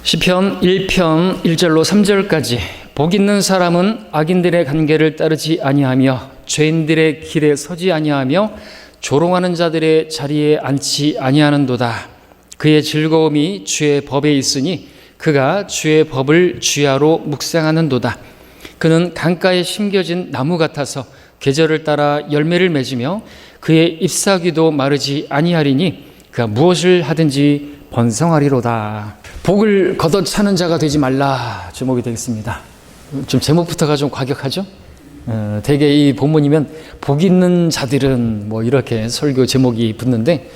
시편 1편 1절로 3절까지 복 있는 사람은 악인들의 관계를 따르지 아니하며 죄인들의 길에 서지 아니하며 조롱하는 자들의 자리에 앉지 아니하는도다. 그의 즐거움이 주의 법에 있으니 그가 주의 법을 주야로 묵상하는도다. 그는 강가에 심겨진 나무 같아서 계절을 따라 열매를 맺으며 그의 잎사귀도 마르지 아니하리니 그가 무엇을 하든지 번성하리로다. 복을 걷어차는 자가 되지 말라 제목이 되겠습니다. 좀 제목부터가 좀 과격하죠? 대개 이 본문이면 복 있는 자들은 뭐 이렇게 설교 제목이 붙는데,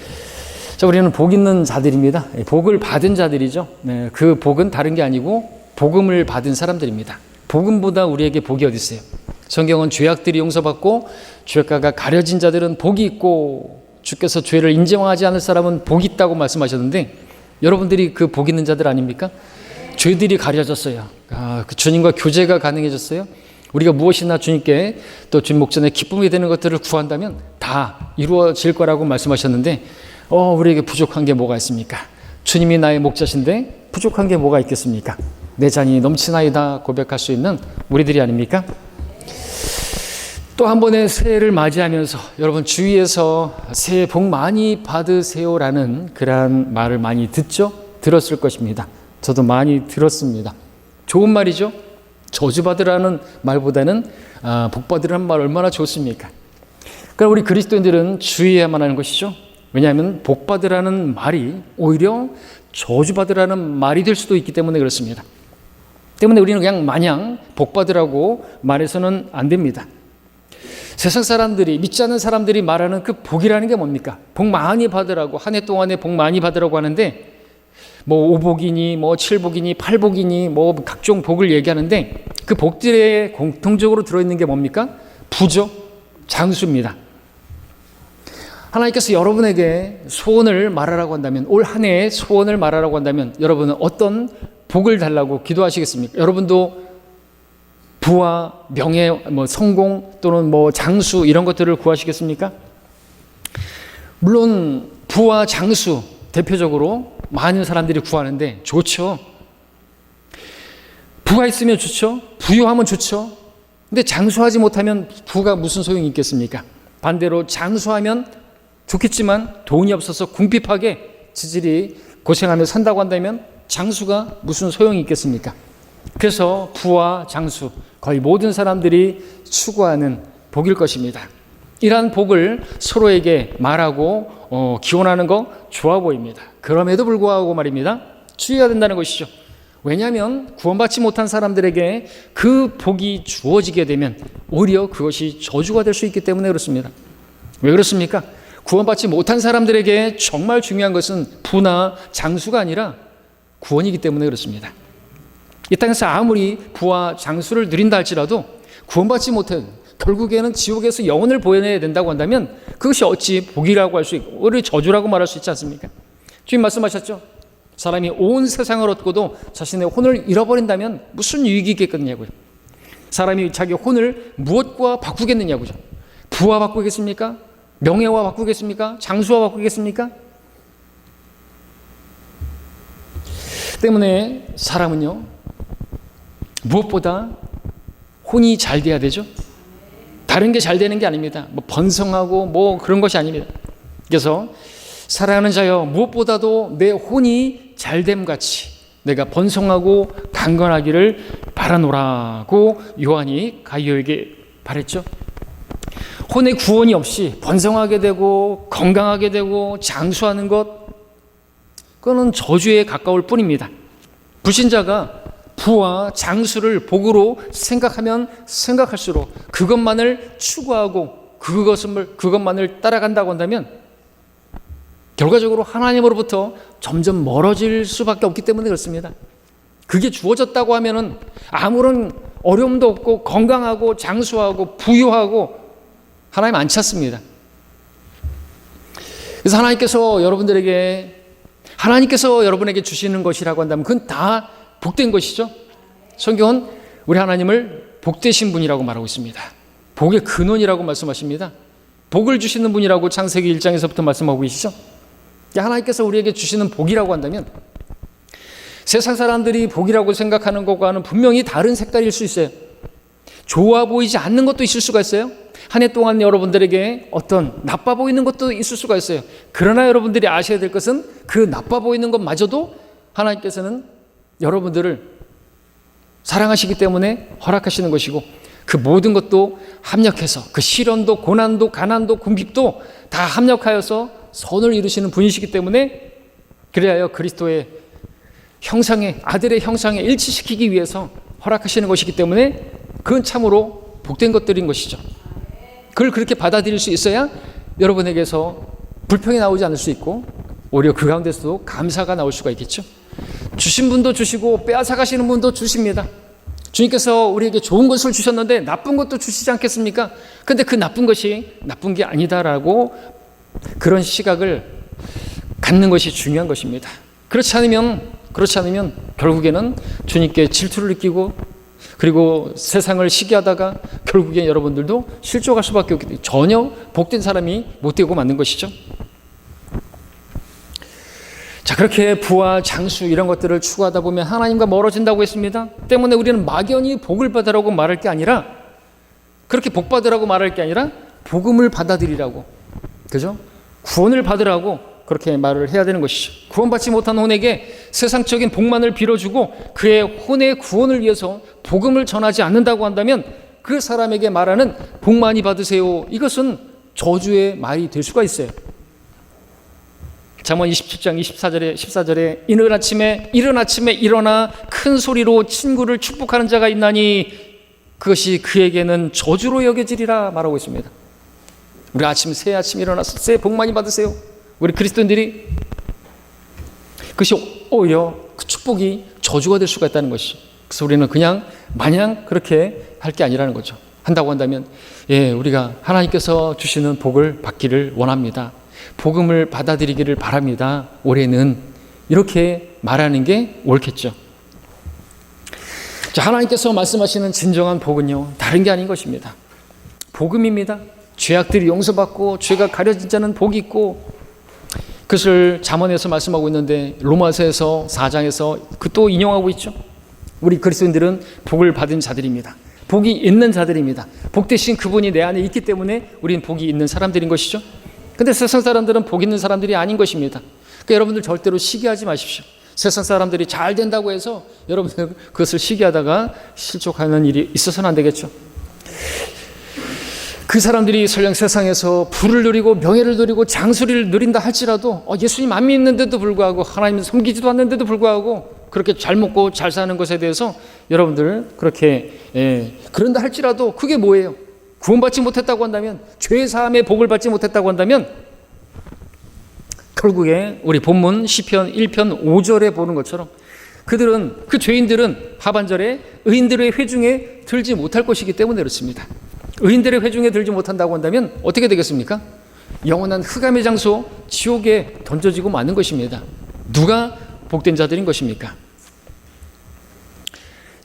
자, 우리는 복 있는 자들입니다. 복을 받은 자들이죠. 그 복은 다른 게 아니고 복음을 받은 사람들입니다. 복음보다 우리에게 복이 어디 있어요? 성경은 죄악들이 용서받고 죄가가 가려진 자들은 복이 있고 주께서 죄를 인정하지 않을 사람은 복이 있다고 말씀하셨는데, 여러분들이 그 복 있는 자들 아닙니까? 죄들이 가려졌어요. 그 주님과 교제가 가능해졌어요. 우리가 무엇이나 주님께 또 주님 목전에 기쁨이 되는 것들을 구한다면 다 이루어질 거라고 말씀하셨는데, 우리에게 부족한 게 뭐가 있습니까? 주님이 나의 목자신데 부족한 게 뭐가 있겠습니까? 내 잔이 넘치나이다 고백할 수 있는 우리들이 아닙니까? 또 한 번의 새해를 맞이하면서 여러분 주위에서 새해 복 많이 받으세요라는 그러한 말을 많이 들었을 것입니다. 저도 많이 들었습니다. 좋은 말이죠. 저주받으라는 말보다는 복 받으라는 말 얼마나 좋습니까? 그러니까 우리 그리스도인들은 주의해야만 하는 것이죠. 왜냐하면 복 받으라는 말이 오히려 저주받으라는 말이 될 수도 있기 때문에 그렇습니다. 때문에 우리는 그냥 마냥 복 받으라고 말해서는 안 됩니다. 세상 사람들이, 믿지 않는 사람들이 말하는 그 복이라는 게 뭡니까? 복 많이 받으라고, 한 해 동안에 복 많이 받으라고 하는데, 뭐 오복이니 뭐 칠복이니 팔복이니 뭐 각종 복을 얘기하는데, 그 복들에 공통적으로 들어있는 게 뭡니까? 부죠, 장수입니다. 하나님께서 여러분에게 소원을 말하라고 한다면, 올 한 해의 소원을 말하라고 한다면 여러분은 어떤 복을 달라고 기도하시겠습니까? 여러분도 부와 명예, 성공 또는 장수 이런 것들을 구하시겠습니까? 물론 부와 장수 대표적으로 많은 사람들이 구하는데 좋죠. 부가 있으면 좋죠. 부유하면 좋죠. 근데 장수하지 못하면 부가 무슨 소용이 있겠습니까? 반대로 장수하면 좋겠지만 돈이 없어서 궁핍하게 지질이 고생하며 산다고 한다면 장수가 무슨 소용이 있겠습니까? 그래서 부와 장수, 거의 모든 사람들이 추구하는 복일 것입니다. 이러한 복을 서로에게 말하고 기원하는 거 좋아 보입니다. 그럼에도 불구하고 말입니다, 주의해야 된다는 것이죠. 왜냐하면 구원받지 못한 사람들에게 그 복이 주어지게 되면 오히려 그것이 저주가 될 수 있기 때문에 그렇습니다. 왜 그렇습니까? 구원받지 못한 사람들에게 정말 중요한 것은 부나 장수가 아니라 구원이기 때문에 그렇습니다. 이 땅에서 아무리 부와 장수를 누린다 할지라도 구원받지 못해 결국에는 지옥에서 영혼을 보내야 된다고 한다면 그것이 어찌 복이라고 할 수 있고 오히려 저주라고 말할 수 있지 않습니까? 주님 말씀하셨죠. 사람이 온 세상을 얻고도 자신의 혼을 잃어버린다면 무슨 유익이 있겠느냐고요. 사람이 자기 혼을 무엇과 바꾸겠느냐고요. 부와 바꾸겠습니까? 명예와 바꾸겠습니까? 장수와 바꾸겠습니까? 때문에 사람은요, 무엇보다 혼이 잘 돼야 되죠. 다른 게 잘 되는 게 아닙니다. 번성하고 그런 것이 아닙니다. 그래서 사랑하는 자여, 무엇보다도 내 혼이 잘됨 같이 내가 번성하고 강건하기를 바라노라고 요한이 가이오에게 바랬죠. 혼의 구원이 없이 번성하게 되고 건강하게 되고 장수하는 것, 그거는 저주에 가까울 뿐입니다. 불신자가 부와 장수를 복으로 생각하면 생각할수록 그것만을 추구하고 그것만을 따라간다고 한다면 결과적으로 하나님으로부터 점점 멀어질 수밖에 없기 때문에 그렇습니다. 그게 주어졌다고 하면은 아무런 어려움도 없고 건강하고 장수하고 부유하고 하나님 안 찾습니다. 그래서 하나님께서 여러분에게 주시는 것이라고 한다면 그건 다 복된 것이죠. 성경은 우리 하나님을 복되신 분이라고 말하고 있습니다. 복의 근원이라고 말씀하십니다. 복을 주시는 분이라고 창세기 1장에서부터 말씀하고 계시죠. 하나님께서 우리에게 주시는 복이라고 한다면 세상 사람들이 복이라고 생각하는 것과는 분명히 다른 색깔일 수 있어요. 좋아 보이지 않는 것도 있을 수가 있어요. 한 해 동안 여러분들에게 어떤 나빠 보이는 것도 있을 수가 있어요. 그러나 여러분들이 아셔야 될 것은 그 나빠 보이는 것마저도 하나님께서는 여러분들을 사랑하시기 때문에 허락하시는 것이고, 그 모든 것도 합력해서 그 시련도 고난도 가난도 궁핍도 다 합력하여서 선을 이루시는 분이시기 때문에, 그래야 그리스도의 형상에, 아들의 형상에 일치시키기 위해서 허락하시는 것이기 때문에 그건 참으로 복된 것들인 것이죠. 그걸 그렇게 받아들일 수 있어야 여러분에게서 불평이 나오지 않을 수 있고, 오히려 그 가운데서도 감사가 나올 수가 있겠죠. 주신 분도 주시고 빼앗아 가시는 분도 주십니다. 주님께서 우리에게 좋은 것을 주셨는데 나쁜 것도 주시지 않겠습니까? 근데 그 나쁜 것이 나쁜 게 아니다라고 그런 시각을 갖는 것이 중요한 것입니다. 그렇지 않으면 결국에는 주님께 질투를 느끼고, 그리고 세상을 시기하다가 결국엔 여러분들도 실족할 수밖에 없기 때문에 전혀 복된 사람이 못 되고 맞는 것이죠. 자, 그렇게 부와 장수 이런 것들을 추구하다 보면 하나님과 멀어진다고 했습니다. 때문에 우리는 막연히 복을 받으라고 말할 게 아니라, 그렇게 복 받으라고 말할 게 아니라 복음을 받아들이라고, 그죠? 구원을 받으라고 그렇게 말을 해야 되는 것이죠. 구원받지 못한 혼에게 세상적인 복만을 빌어주고 그의 혼의 구원을 위해서 복음을 전하지 않는다고 한다면 그 사람에게 말하는 복 많이 받으세요, 이것은 저주의 말이 될 수가 있어요. 잠언 27장 14절에 이른 아침에 일어나 큰 소리로 친구를 축복하는 자가 있나니 그것이 그에게는 저주로 여겨지리라 말하고 있습니다. 우리 새 아침 일어나서 새해 복 많이 받으세요, 우리 그리스도인들이, 그것이 오히려 그 축복이 저주가 될 수가 있다는 것이죠. 그래서 우리는 그냥 마냥 그렇게 할 게 아니라는 거죠. 한다고 한다면 우리가 하나님께서 주시는 복을 받기를 원합니다. 복음을 받아들이기를 바랍니다. 올해는 이렇게 말하는 게 옳겠죠. 자, 하나님께서 말씀하시는 진정한 복은요, 다른 게 아닌 것입니다. 복음입니다. 죄악들이 용서받고 죄가 가려진 자는 복이 있고, 그것을 잠언에서 말씀하고 있는데 로마서에서 4장에서 그 또 인용하고 있죠. 우리 그리스도인들은 복을 받은 자들입니다. 복이 있는 자들입니다. 복 대신 그분이 내 안에 있기 때문에 우리는 복이 있는 사람들인 것이죠. 근데 세상 사람들은 복 있는 사람들이 아닌 것입니다. 그러니까 여러분들 절대로 시기하지 마십시오. 세상 사람들이 잘 된다고 해서 여러분들 그것을 시기하다가 실족하는 일이 있어서는 안 되겠죠. 그 사람들이 설령 세상에서 부를 누리고 명예를 누리고 장수를 누린다 할지라도 예수님 안 믿는데도 불구하고, 하나님 섬기지도 않는데도 불구하고 그렇게 잘 먹고 잘 사는 것에 대해서 여러분들 그렇게 그런다 할지라도 그게 뭐예요? 구원받지 못했다고 한다면, 죄 사함의 복을 받지 못했다고 한다면, 결국에 우리 본문 시편 1편 5절에 보는 것처럼 그 죄인들은 하반절에 의인들의 회중에 들지 못할 것이기 때문에 그렇습니다. 의인들의 회중에 들지 못한다고 한다면 어떻게 되겠습니까? 영원한 흑암의 장소 지옥에 던져지고 마는 것입니다. 누가 복된 자들인 것입니까?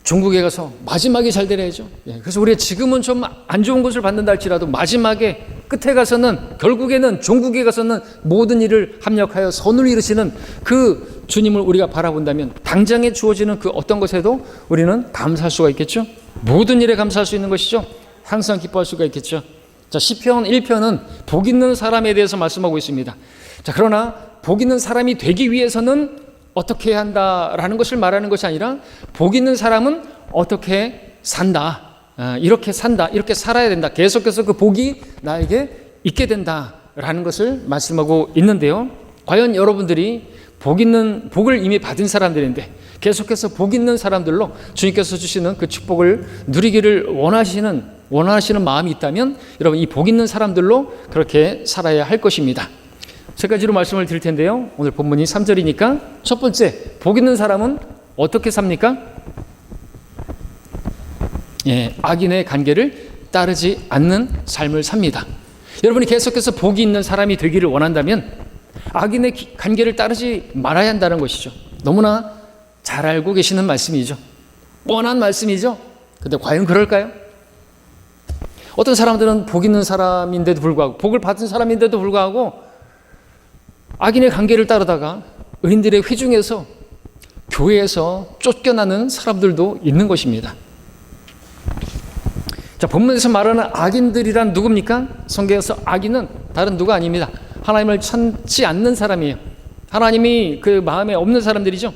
종국에 가서 마지막에 잘 되려야죠. 그래서 우리가 지금은 좀 안 좋은 것을 받는다 할지라도 마지막에 끝에 가서는, 결국에는 종국에 가서는 모든 일을 합력하여 선을 이루시는 그 주님을 우리가 바라본다면 당장에 주어지는 그 어떤 것에도 우리는 감사할 수가 있겠죠. 모든 일에 감사할 수 있는 것이죠. 항상 기뻐할 수가 있겠죠. 자, 시편 1편은 복 있는 사람에 대해서 말씀하고 있습니다. 자, 그러나 복 있는 사람이 되기 위해서는 어떻게 해야 한다라는 것을 말하는 것이 아니라, 복 있는 사람은 어떻게 산다, 이렇게 산다, 이렇게 살아야 된다, 계속해서 그 복이 나에게 있게 된다라는 것을 말씀하고 있는데요. 과연 여러분들이 복을 이미 받은 사람들인데 계속해서 복 있는 사람들로 주님께서 주시는 그 축복을 누리기를 원하시는 마음이 있다면 여러분 이 복 있는 사람들로 그렇게 살아야 할 것입니다. 세 가지로 말씀을 드릴 텐데요. 오늘 본문이 3절이니까 첫 번째, 복 있는 사람은 어떻게 삽니까? 악인의 관계를 따르지 않는 삶을 삽니다. 여러분이 계속해서 복이 있는 사람이 되기를 원한다면 악인의 관계를 따르지 말아야 한다는 것이죠. 너무나 잘 알고 계시는 말씀이죠. 뻔한 말씀이죠. 근데 과연 그럴까요? 어떤 사람들은 복 있는 사람인데도 불구하고, 복을 받은 사람인데도 불구하고 악인의 관계를 따르다가 의인들의 회중에서 교회에서 쫓겨나는 사람들도 있는 것입니다. 자, 본문에서 말하는 악인들이란 누굽니까? 성경에서 악인은 다른 누가 아닙니다. 하나님을 찾지 않는 사람이에요. 하나님이 그 마음에 없는 사람들이죠.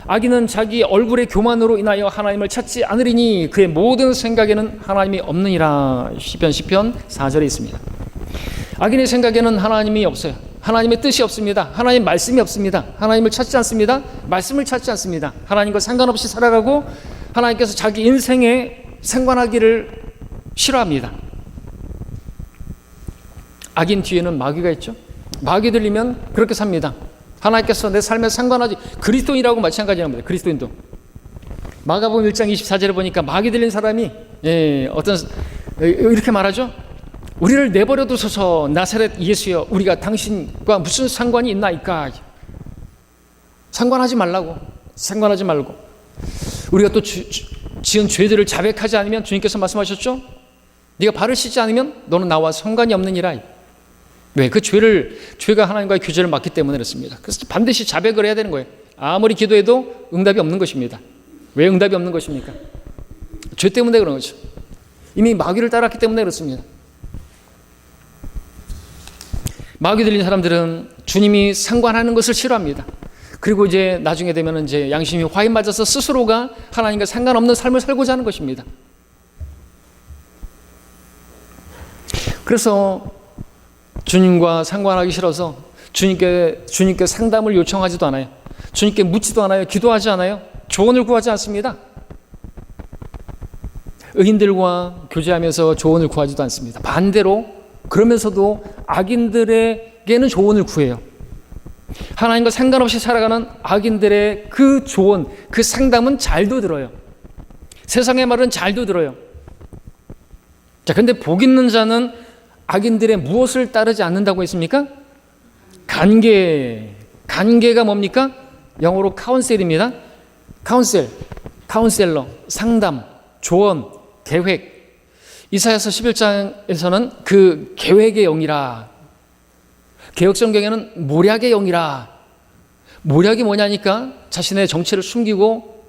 악인은 자기 얼굴의 교만으로 인하여 하나님을 찾지 않으리니 그의 모든 생각에는 하나님이 없느니라. 시편 4절에 있습니다. 악인의 생각에는 하나님이 없어요. 하나님의 뜻이 없습니다. 하나님 말씀이 없습니다. 하나님을 찾지 않습니다. 말씀을 찾지 않습니다. 하나님과 상관없이 살아가고 하나님께서 자기 인생에 상관하기를 싫어합니다. 악인 뒤에는 마귀가 있죠. 마귀 들리면 그렇게 삽니다. 하나님께서 내 삶에 상관하지. 그리스도인이라고 마찬가지랍니다. 그리스도인도. 마가복음 1장 24절에 보니까 마귀 들린 사람이 이렇게 말하죠. 우리를 내버려 두소서 나사렛 예수여, 우리가 당신과 무슨 상관이 있나이까. 상관하지 말라고. 상관하지 말고. 우리가 또 지은 죄들을 자백하지 않으면 주님께서 말씀하셨죠. 네가 발을 씻지 않으면 너는 나와 상관이 없느니라. 왜? 그 죄가 하나님과의 교제를 막기 때문에 그렇습니다. 그래서 반드시 자백을 해야 되는 거예요. 아무리 기도해도 응답이 없는 것입니다. 왜 응답이 없는 것입니까? 죄 때문에 그런 거죠. 이미 마귀를 따랐기 때문에 그렇습니다. 마귀 들린 사람들은 주님이 상관하는 것을 싫어합니다. 그리고 이제 나중에 되면 이제 양심이 화인 맞아서 스스로가 하나님과 상관없는 삶을 살고자 하는 것입니다. 그래서 주님과 상관하기 싫어서 주님께 상담을 요청하지도 않아요. 주님께 묻지도 않아요. 기도하지 않아요. 조언을 구하지 않습니다. 의인들과 교제하면서 조언을 구하지도 않습니다. 반대로 그러면서도 악인들에게는 조언을 구해요. 하나님과 상관없이 살아가는 악인들의 그 조언, 그 상담은 잘도 들어요. 세상의 말은 잘도 들어요. 자, 근데 복 있는 자는 악인들의 무엇을 따르지 않는다고 했습니까? 간계가 뭡니까? 영어로 카운셀입니다. 카운셀러, 상담, 조언, 계획. 이사야서 11장에서는 그 계획의 영이라, 개역성경에는 모략의 영이라. 모략이 뭐냐니까 자신의 정체를 숨기고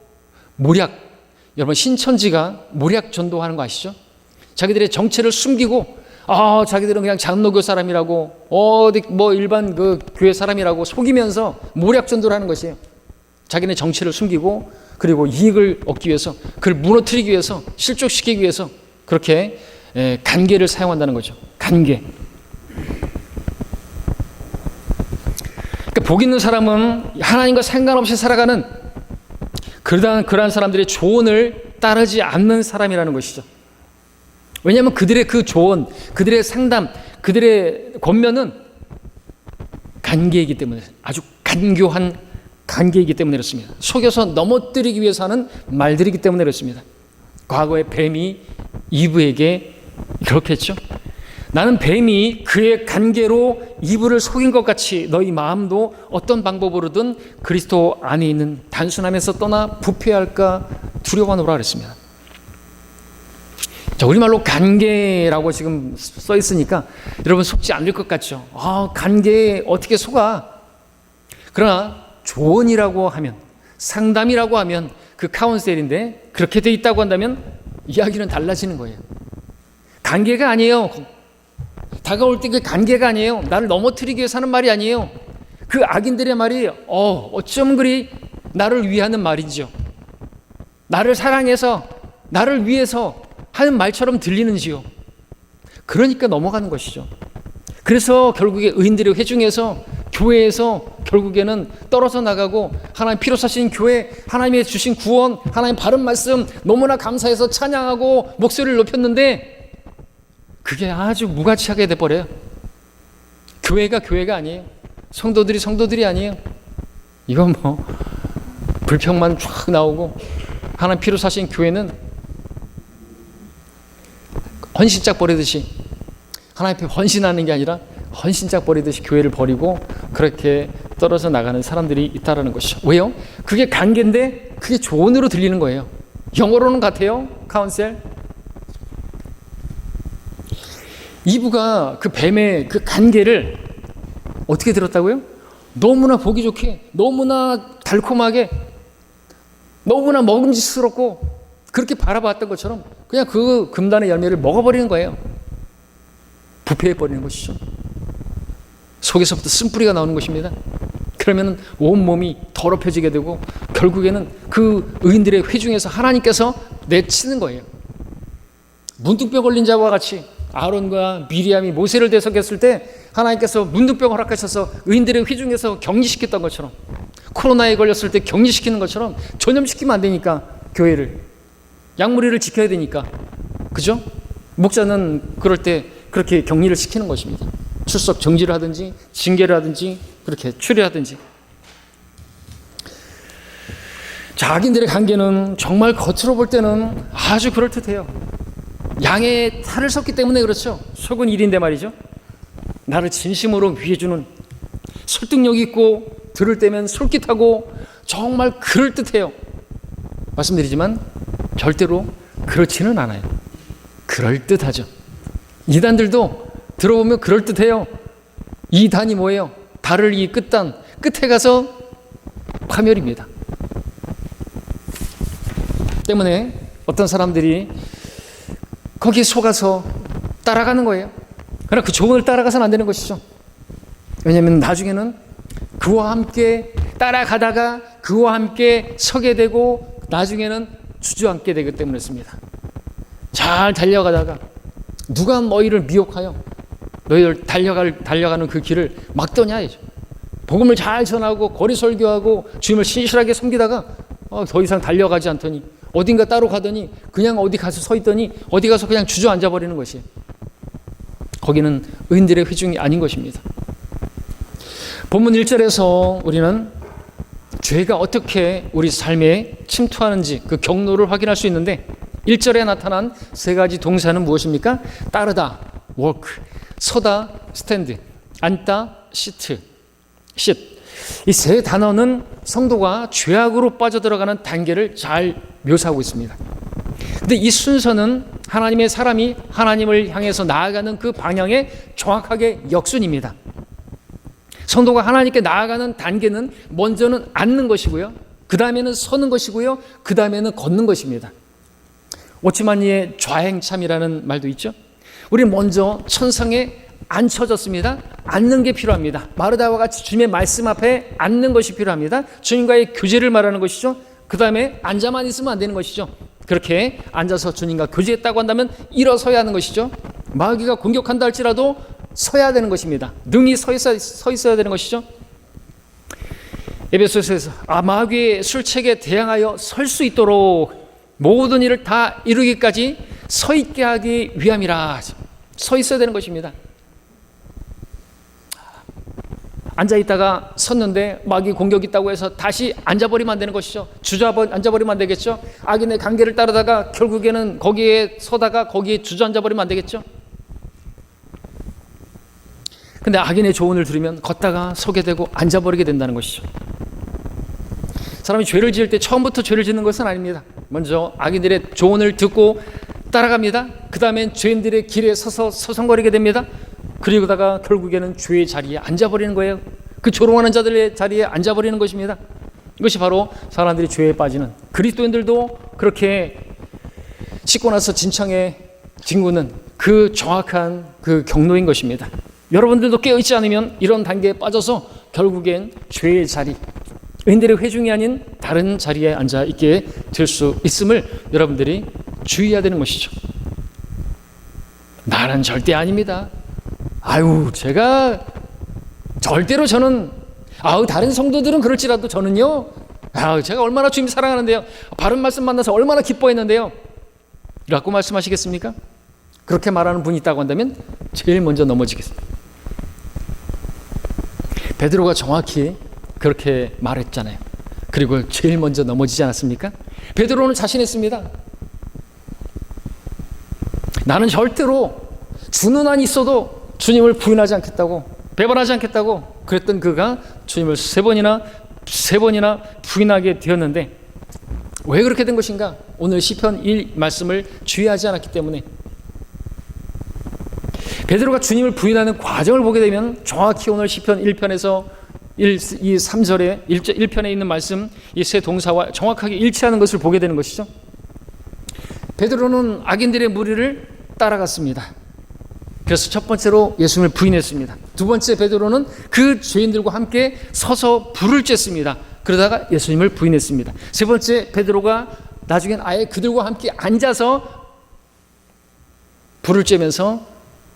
모략. 여러분 신천지가 모략 전도하는 거 아시죠? 자기들의 정체를 숨기고 자기들은 그냥 장로교 사람이라고 어디 일반 그 교회 사람이라고 속이면서 모략 전도를 하는 것이에요. 자기네 정체를 숨기고 그리고 이익을 얻기 위해서 그걸 무너뜨리기 위해서 실족시키기 위해서 그렇게 간계를 사용한다는 거죠. 간계. 그러니까 복 있는 사람은 하나님과 상관없이 살아가는 그러한 사람들의 조언을 따르지 않는 사람이라는 것이죠. 왜냐하면 그들의 그 조언, 그들의 상담, 그들의 권면은 간계이기 때문에, 아주 간교한 간계이기 때문에 그렇습니다. 속여서 넘어뜨리기 위해서 하는 말들이기 때문에 그렇습니다. 과거에 뱀이 이브에게 그렇게 했죠. 나는 뱀이 그의 간계로 이브를 속인 것 같이 너희 마음도 어떤 방법으로든 그리스도 안에 있는 단순함에서 떠나 부패할까 두려워하노라 그랬습니다. 자, 우리말로 간계라고 지금 써 있으니까 여러분 속지 않을 것 같죠. 간계에 어떻게 속아? 그러나 조언이라고 하면, 상담이라고 하면 그 카운셀인데 그렇게 돼 있다고 한다면 이야기는 달라지는 거예요. 간계가 아니에요. 다가올 때 그 간계가 아니에요. 나를 넘어뜨리기 위해서 하는 말이 아니에요. 그 악인들의 말이 어쩜 그리 나를 위하는 말이죠. 나를 사랑해서 나를 위해서 하는 말처럼 들리는지요. 그러니까 넘어가는 것이죠. 그래서 결국에 의인들의 회중에서 교회에서 결국에는 떨어져 나가고 하나님 피로 사신 교회, 하나님의 주신 구원, 하나님 바른 말씀 너무나 감사해서 찬양하고 목소리를 높였는데 그게 아주 무가치하게 돼버려요. 교회가 아니에요. 성도들이 아니에요. 이건 불평만 쫙 나오고 하나님 피로 사신 교회는 헌신짝 버리듯이 하나님 앞에 헌신하는 게 아니라 헌신짝 버리듯이 교회를 버리고 그렇게 떨어져 나가는 사람들이 있다는 것이죠. 왜요? 그게 관계인데 그게 조언으로 들리는 거예요. 영어로는 같아요. 카운셀. 이브가 그 뱀의 그 관계를 어떻게 들었다고요? 너무나 보기 좋게, 너무나 달콤하게 너무나 먹음직스럽고 그렇게 바라봤던 것처럼 그냥 그 금단의 열매를 먹어버리는 거예요. 부패해버리는 것이죠. 속에서부터 쓴뿌리가 나오는 것입니다. 그러면 온몸이 더럽혀지게 되고 결국에는 그 의인들의 회중에서 하나님께서 내치는 거예요. 문둥병 걸린 자와 같이 아론과 미리암이 모세를 대적했을 때 하나님께서 문둥병 허락하셔서 의인들의 회중에서 격리시켰던 것처럼, 코로나에 걸렸을 때 격리시키는 것처럼 전염시키면 안 되니까 교회를, 양무리를 지켜야 되니까, 그죠? 목자는 그럴 때 그렇게 격리를 시키는 것입니다. 출석 정지를 하든지 징계를 하든지 그렇게 추리하든지. 자기들의 관계는 정말 겉으로 볼 때는 아주 그럴듯해요. 양의 탈을 섰기 때문에 그렇죠. 속은 일인데 말이죠. 나를 진심으로 위해주는, 설득력 있고 들을 때면 솔깃하고 정말 그럴듯해요. 말씀드리지만 절대로 그렇지는 않아요. 그럴듯하죠. 이단들도 들어보면 그럴듯해요. 이 단이 뭐예요? 달을 이 끝단, 끝에 가서 파멸입니다. 때문에 어떤 사람들이 거기에 속아서 따라가는 거예요. 그러나 그 조언을 따라가서는 안 되는 것이죠. 왜냐하면 나중에는 그와 함께 따라가다가 그와 함께 서게 되고 나중에는 주저앉게 되기 때문이었습니다. 잘 달려가다가 누가 너희를 미혹하여 너희들 달려가는 그 길을 막더냐. 복음을 잘 전하고 거리 설교하고 주님을 신실하게 섬기다가 더 이상 달려가지 않더니 어딘가 따로 가더니 그냥 어디 가서 서 있더니 어디 가서 그냥 주저앉아 버리는 것이, 거기는 의인들의 회중이 아닌 것입니다. 본문 1절에서 우리는 죄가 어떻게 우리 삶에 침투하는지 그 경로를 확인할 수 있는데, 1절에 나타난 세 가지 동사는 무엇입니까? 따르다, walk, 서다, stand, 앉다, sit. 이 세 단어는 성도가 죄악으로 빠져들어가는 단계를 잘 묘사하고 있습니다. 근데 이 순서는 하나님의 사람이 하나님을 향해서 나아가는 그 방향에 정확하게 역순입니다. 성도가 하나님께 나아가는 단계는 먼저는 앉는 것이고요, 그 다음에는 서는 것이고요, 그 다음에는 걷는 것입니다. 오치만니의 좌행참이라는 말도 있죠. 우리는 먼저 천상에 앉혀졌습니다. 앉는 게 필요합니다. 마르다와 같이 주님의 말씀 앞에 앉는 것이 필요합니다. 주님과의 교제를 말하는 것이죠. 그 다음에 앉아만 있으면 안 되는 것이죠. 그렇게 앉아서 주님과 교제했다고 한다면 일어서야 하는 것이죠. 마귀가 공격한다 할지라도 서야 되는 것입니다. 능히 서 있어야 되는 것이죠. 에베소서에서 마귀의 술책에 대항하여 설 수 있도록 모든 일을 다 이루기까지 서 있게 하기 위함이라. 서 있어야 되는 것입니다. 앉아있다가 섰는데 마귀 공격 있다고 해서 다시 앉아버리면 안 되는 것이죠. 앉아버리면 안 되겠죠. 악인의 관계를 따르다가 결국에는 거기에 서다가 거기에 주저앉아버리면 안 되겠죠. 근데 악인의 조언을 들으면 걷다가 서게 되고 앉아버리게 된다는 것이죠. 사람이 죄를 지을 때 처음부터 죄를 짓는 것은 아닙니다. 먼저 악인들의 조언을 듣고 따라갑니다. 그 다음엔 죄인들의 길에 서서 서성거리게 됩니다. 그리고다가 결국에는 죄의 자리에 앉아버리는 거예요. 그 조롱하는 자들의 자리에 앉아버리는 것입니다. 이것이 바로 사람들이 죄에 빠지는, 그리스도인들도 그렇게 씻고 나서 진창에 뒹구는 그 정확한 그 경로인 것입니다. 여러분들도 깨어있지 않으면 이런 단계에 빠져서 결국엔 죄의 자리, 의인들의 회중이 아닌 다른 자리에 앉아 있게 될 수 있음을 여러분들이 주의해야 되는 것이죠. 나는 절대 아닙니다. 제가 절대로 저는 다른 성도들은 그럴지라도 저는요, 제가 얼마나 주님 사랑하는데요, 바른 말씀 만나서 얼마나 기뻐했는데요, 라고 말씀하시겠습니까? 그렇게 말하는 분이 있다고 한다면 제일 먼저 넘어지겠습니다. 베드로가 정확히 그렇게 말했잖아요. 그리고 제일 먼저 넘어지지 않았습니까? 베드로는 자신했습니다. 나는 절대로 주는 한 있어도 주님을 부인하지 않겠다고, 배반하지 않겠다고 그랬던 그가 주님을 세 번이나 부인하게 되었는데, 왜 그렇게 된 것인가? 오늘 시편 1 말씀을 주의하지 않았기 때문에. 베드로가 주님을 부인하는 과정을 보게 되면 정확히 오늘 시편 1편에서 이 3절에 1편에 있는 말씀, 이 세 동사와 정확하게 일치하는 것을 보게 되는 것이죠. 베드로는 악인들의 무리를 따라갔습니다. 그래서 첫 번째로 예수님을 부인했습니다. 두 번째, 베드로는 그 죄인들과 함께 서서 불을 쬐습니다. 그러다가 예수님을 부인했습니다. 세 번째, 베드로가 나중엔 아예 그들과 함께 앉아서 불을 쬐면서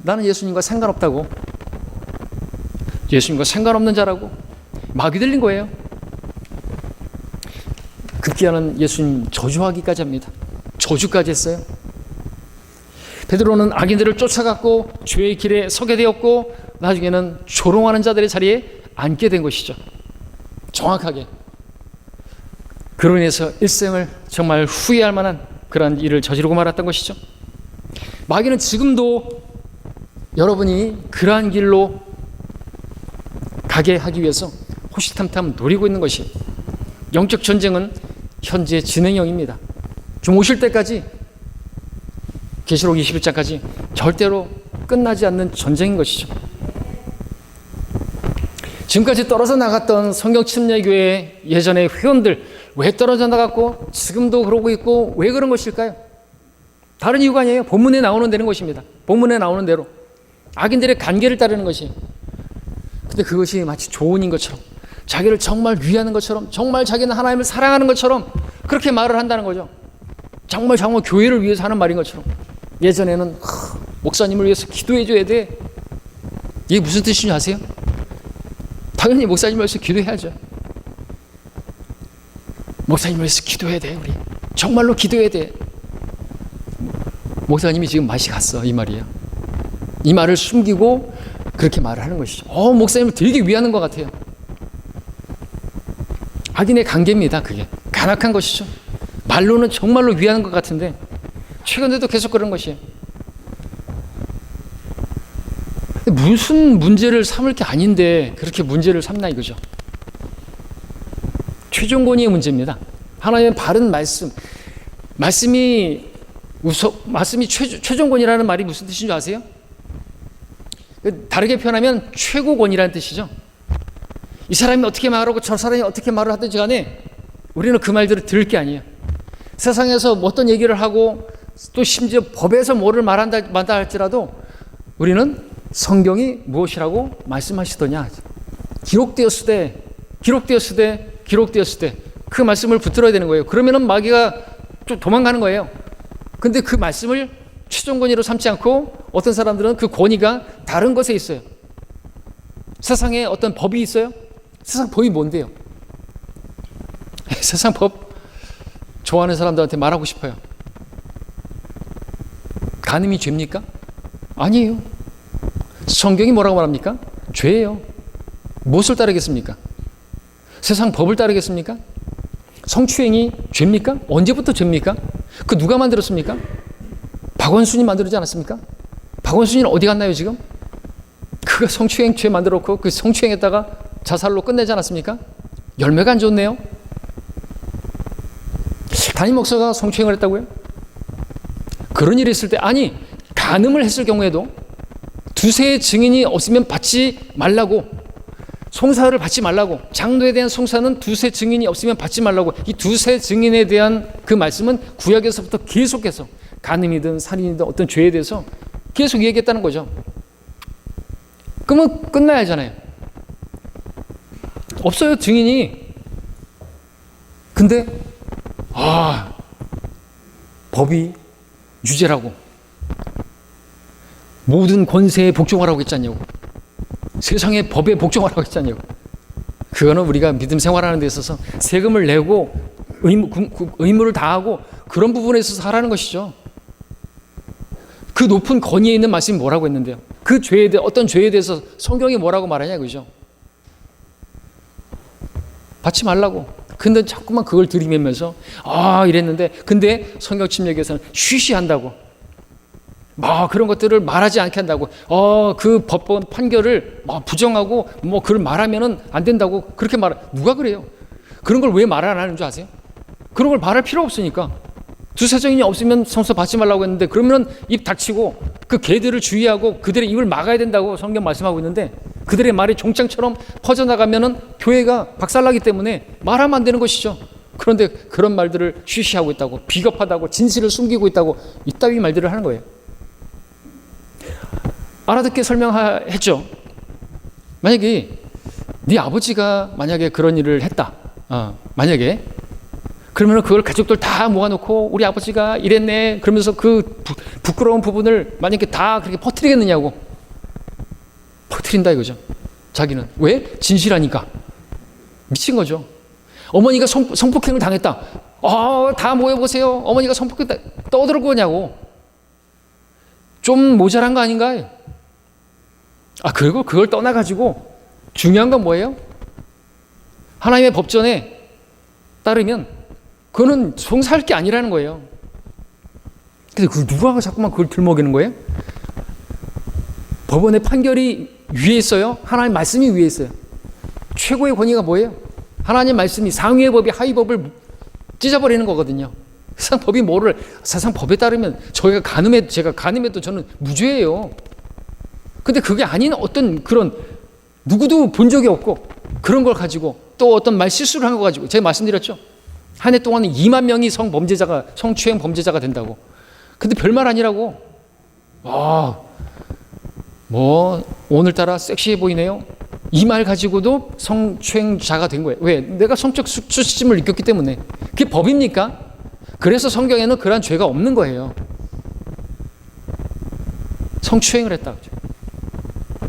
나는 예수님과 상관없다고, 예수님과 상관없는 자라고 막 들린 거예요. 급기야는 예수님 저주하기까지 합니다. 저주까지 했어요. 베드로는 악인들을 쫓아갔고 죄의 길에 서게 되었고 나중에는 조롱하는 자들의 자리에 앉게 된 것이죠. 정확하게. 그로 인해서 일생을 정말 후회할 만한 그러한 일을 저지르고 말았던 것이죠. 마귀는 지금도 여러분이 그러한 길로 가게 하기 위해서 호시탐탐 노리고 있는 것이, 영적 전쟁은 현재 진행형입니다. 좀 오실 때까지, 계시록 21장까지 절대로 끝나지 않는 전쟁인 것이죠. 지금까지 떨어져 나갔던 성경 침례교회 예전의 회원들 왜 떨어져 나갔고 지금도 그러고 있고 왜 그런 것일까요? 다른 이유가 아니에요. 본문에 나오는 대로 것입니다. 본문에 나오는 대로 악인들의 간계를 따르는 것이. 근데 그것이 마치 조언인 것처럼, 자기를 정말 위하는 것처럼, 정말 자기는 하나님을 사랑하는 것처럼 그렇게 말을 한다는 거죠. 정말 교회를 위해서 하는 말인 것처럼. 예전에는 목사님을 위해서 기도해 줘야 돼. 이게 무슨 뜻인지 아세요? 당연히 목사님을 위해서 기도해야죠. 목사님을 위해서 기도해야 돼. 우리 정말로 기도해야 돼. 목사님이 지금 맛이 갔어, 이 말이에요. 이 말을 숨기고 그렇게 말을 하는 것이죠. 목사님을 되게 위하는 것 같아요. 악인의 관계입니다. 그게 간악한 것이죠. 말로는 정말로 위하는 것 같은데 최근에도 계속 그런 것이에요. 무슨 문제를 삼을 게 아닌데 그렇게 문제를 삼나 이거죠. 최종 권위의 문제입니다. 하나님의 바른 말씀이 최종 권위라는 말이 무슨 뜻인 줄 아세요? 다르게 표현하면 최고 권위라는 뜻이죠. 이 사람이 어떻게 말하고 저 사람이 어떻게 말을 하든지 간에 우리는 그 말들을 들을 게 아니에요. 세상에서 어떤 얘기를 하고 또 심지어 법에서 뭐를 말한다 할지라도 우리는 성경이 무엇이라고 말씀하시더냐, 기록되었으되 그 말씀을 붙들어야 되는 거예요. 그러면은 마귀가 좀 도망가는 거예요. 근데 그 말씀을 최종 권위로 삼지 않고 어떤 사람들은 그 권위가 다른 것에 있어요. 세상에 어떤 법이 있어요? 세상 법이 뭔데요? 세상 법 좋아하는 사람들한테 말하고 싶어요. 간음이 죄입니까? 아니에요. 성경이 뭐라고 말합니까? 죄예요. 무엇을 따르겠습니까? 세상 법을 따르겠습니까? 성추행이 죄입니까? 언제부터 죄입니까? 그 누가 만들었습니까? 박원순이 만들지 않았습니까? 박원순이는 어디 갔나요 지금? 그가 성추행 죄 만들었고 그 성추행했다가 자살로 끝내지 않았습니까? 열매가 안 좋네요. 담임 목사가 성추행을 했다고요? 그런 일이 있을 때, 아니 간음을 했을 경우에도 두세 증인이 없으면 받지 말라고, 송사를 받지 말라고, 장로에 대한 송사는 두세 증인이 없으면 받지 말라고, 이 두세 증인에 대한 그 말씀은 구약에서부터 계속해서 간음이든 살인이든 어떤 죄에 대해서 계속 얘기했다는 거죠. 그러면 끝나야 하잖아요. 없어요, 증인이. 근데 법이 유죄라고, 모든 권세에 복종하라고 했잖냐고, 세상의 법에 복종하라고 했잖냐고. 그거는 우리가 믿음 생활하는 데 있어서 세금을 내고 의무를 다하고 그런 부분에 있어서 하라는 것이죠. 그 높은 권위에 있는 말씀이 뭐라고 했는데요? 그 죄에 대해, 어떤 죄에 대해서 성경이 뭐라고 말하냐 그죠? 받지 말라고. 근데 자꾸만 그걸 들이밀면서 이랬는데, 근데 성경 침례교에서는 쉬쉬한다고, 그런 것들을 말하지 않게 한다고, 그 법원 판결을 부정하고 그걸 말하면은 안 된다고 그렇게 누가 그래요? 그런 걸 왜 말 안 하는 줄 아세요? 그런 걸 말할 필요 없으니까. 두세 증인이 없으면 성서 받지 말라고 했는데, 그러면 입 닥치고 그 개들을 주의하고 그들의 입을 막아야 된다고 성경 말씀하고 있는데, 그들의 말이 종창처럼 퍼져나가면은 교회가 박살나기 때문에 말하면 안 되는 것이죠. 그런데 그런 말들을 쉬쉬하고 있다고, 비겁하다고, 진실을 숨기고 있다고, 이따위 말들을 하는 거예요. 알아듣게 설명했죠. 만약에 네 아버지가 만약에 그런 일을 했다. 만약에 그러면 그걸 가족들 다 모아놓고 우리 아버지가 이랬네 그러면서 그 부끄러운 부분을 만약에 다 그렇게 퍼뜨리겠느냐고. 퍼뜨린다 이거죠. 자기는 왜? 진실하니까. 미친 거죠. 어머니가 성폭행을 당했다. 다 모여보세요. 어머니가 성폭행 떠들 거냐고. 좀 모자란 거 아닌가요? 그리고 그걸 떠나가지고 중요한 건 뭐예요? 하나님의 법전에 따르면 그거는 송사할 게 아니라는 거예요. 근데 그 누가 자꾸만 그걸 들먹이는 거예요? 법원의 판결이 위에 있어요? 하나님 말씀이 위에 있어요. 최고의 권위가 뭐예요? 하나님 말씀이 상위의 법이 하위 법을 찢어버리는 거거든요. 세상 법이 뭐를, 세상 법에 따르면 제가 간음해도 저는 무죄예요. 근데 그게 아닌 어떤 그런 누구도 본 적이 없고 그런 걸 가지고 또 어떤 말 실수를 한 거 가지고 제가 말씀드렸죠. 한 해 동안에 2만 명이 성추행 범죄자가 된다고. 근데 별말 아니라고. 오늘따라 섹시해 보이네요. 이 말 가지고도 성추행자가 된 거예요. 왜? 내가 성적 수치심을 느꼈기 때문에. 그게 법입니까? 그래서 성경에는 그러한 죄가 없는 거예요. 성추행을 했다.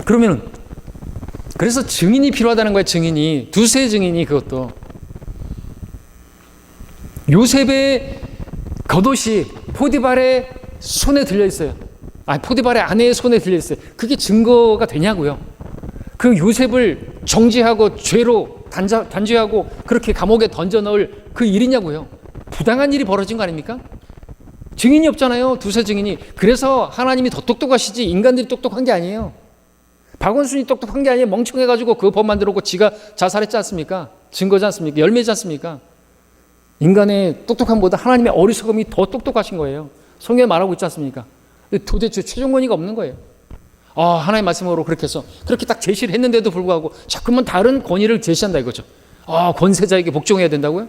그러면은 그래서 증인이 필요하다는 거예요. 증인이. 두세 증인이. 그것도 요셉의 겉옷이 포디발의 손에 들려 있어요. 포디발의 아내의 손에 들려 있어요. 그게 증거가 되냐고요. 그 요셉을 정죄하고 죄로 단죄하고 그렇게 감옥에 던져 넣을 그 일이냐고요. 부당한 일이 벌어진 거 아닙니까? 증인이 없잖아요. 두세 증인이. 그래서 하나님이 더 똑똑하시지 인간들이 똑똑한 게 아니에요. 박원순이 똑똑한 게 아니에요. 멍청해가지고 그 법 만들었고 지가 자살했지 않습니까? 증거지 않습니까? 열매지 않습니까? 인간의 똑똑함보다 하나님의 어리석음이 더 똑똑하신 거예요. 성경에 말하고 있지 않습니까? 도대체 최종 권위가 없는 거예요. 하나님 말씀으로 그렇게 해서 그렇게 딱 제시를 했는데도 불구하고 자꾸만 다른 권위를 제시한다 이거죠. 권세자에게 복종해야 된다고요?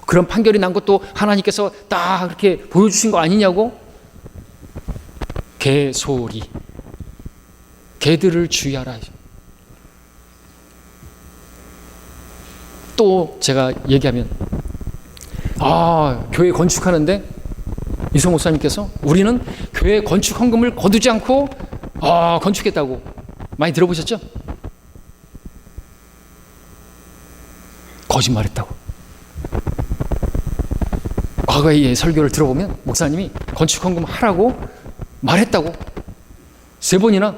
그런 판결이 난 것도 하나님께서 딱 그렇게 보여주신 거 아니냐고? 개소리. 개들을 주의하라. 또 제가 얘기하면 교회 건축하는데 이성 목사님께서 우리는 교회 건축 헌금을 거두지 않고 건축했다고 많이 들어보셨죠? 거짓말했다고. 과거의 설교를 들어보면 목사님이 건축 헌금 하라고 말했다고 3번이나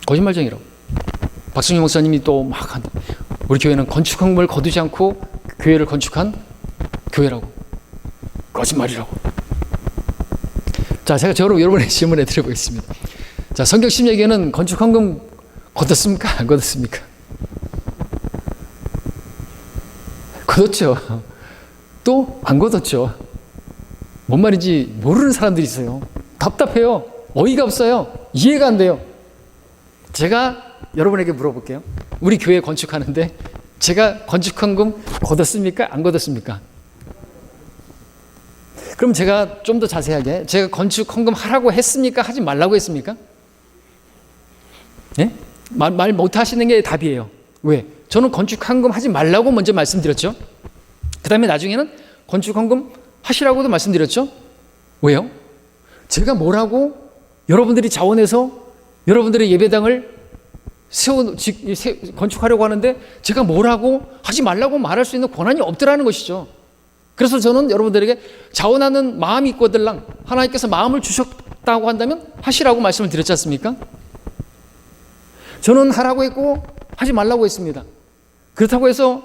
거짓말쟁이라고. 박승희 목사님이 또 막 한다. 우리 교회는 건축 헌금을 거두지 않고 교회를 건축한 교회라고. 거짓말이라고. 자, 제가 여러분의 질문에 드려보겠습니다. 자, 성경 신약에는 건축 헌금 거뒀습니까? 안 거뒀습니까? 거뒀죠. 또 안 거뒀죠. 뭔 말인지 모르는 사람들이 있어요. 답답해요. 어이가 없어요. 이해가 안 돼요. 제가 여러분에게 물어볼게요. 우리 교회 건축하는데 제가 건축 헌금 거뒀습니까? 안 거뒀습니까? 그럼 제가 좀 더 자세하게 제가 건축 헌금 하라고 했습니까? 하지 말라고 했습니까? 네? 말 못 하시는 게 답이에요. 왜? 저는 건축 헌금 하지 말라고 먼저 말씀드렸죠. 그 다음에 나중에는 건축 헌금 하시라고도 말씀드렸죠. 왜요? 제가 뭐라고 여러분들이 자원해서 여러분들의 예배당을 건축하려고 하는데 제가 뭐라고 하지 말라고 말할 수 있는 권한이 없더라는 것이죠. 그래서 저는 여러분들에게 자원하는 마음이 있거들랑 하나님께서 마음을 주셨다고 한다면 하시라고 말씀을 드렸지 않습니까? 저는 하라고 했고 하지 말라고 했습니다. 그렇다고 해서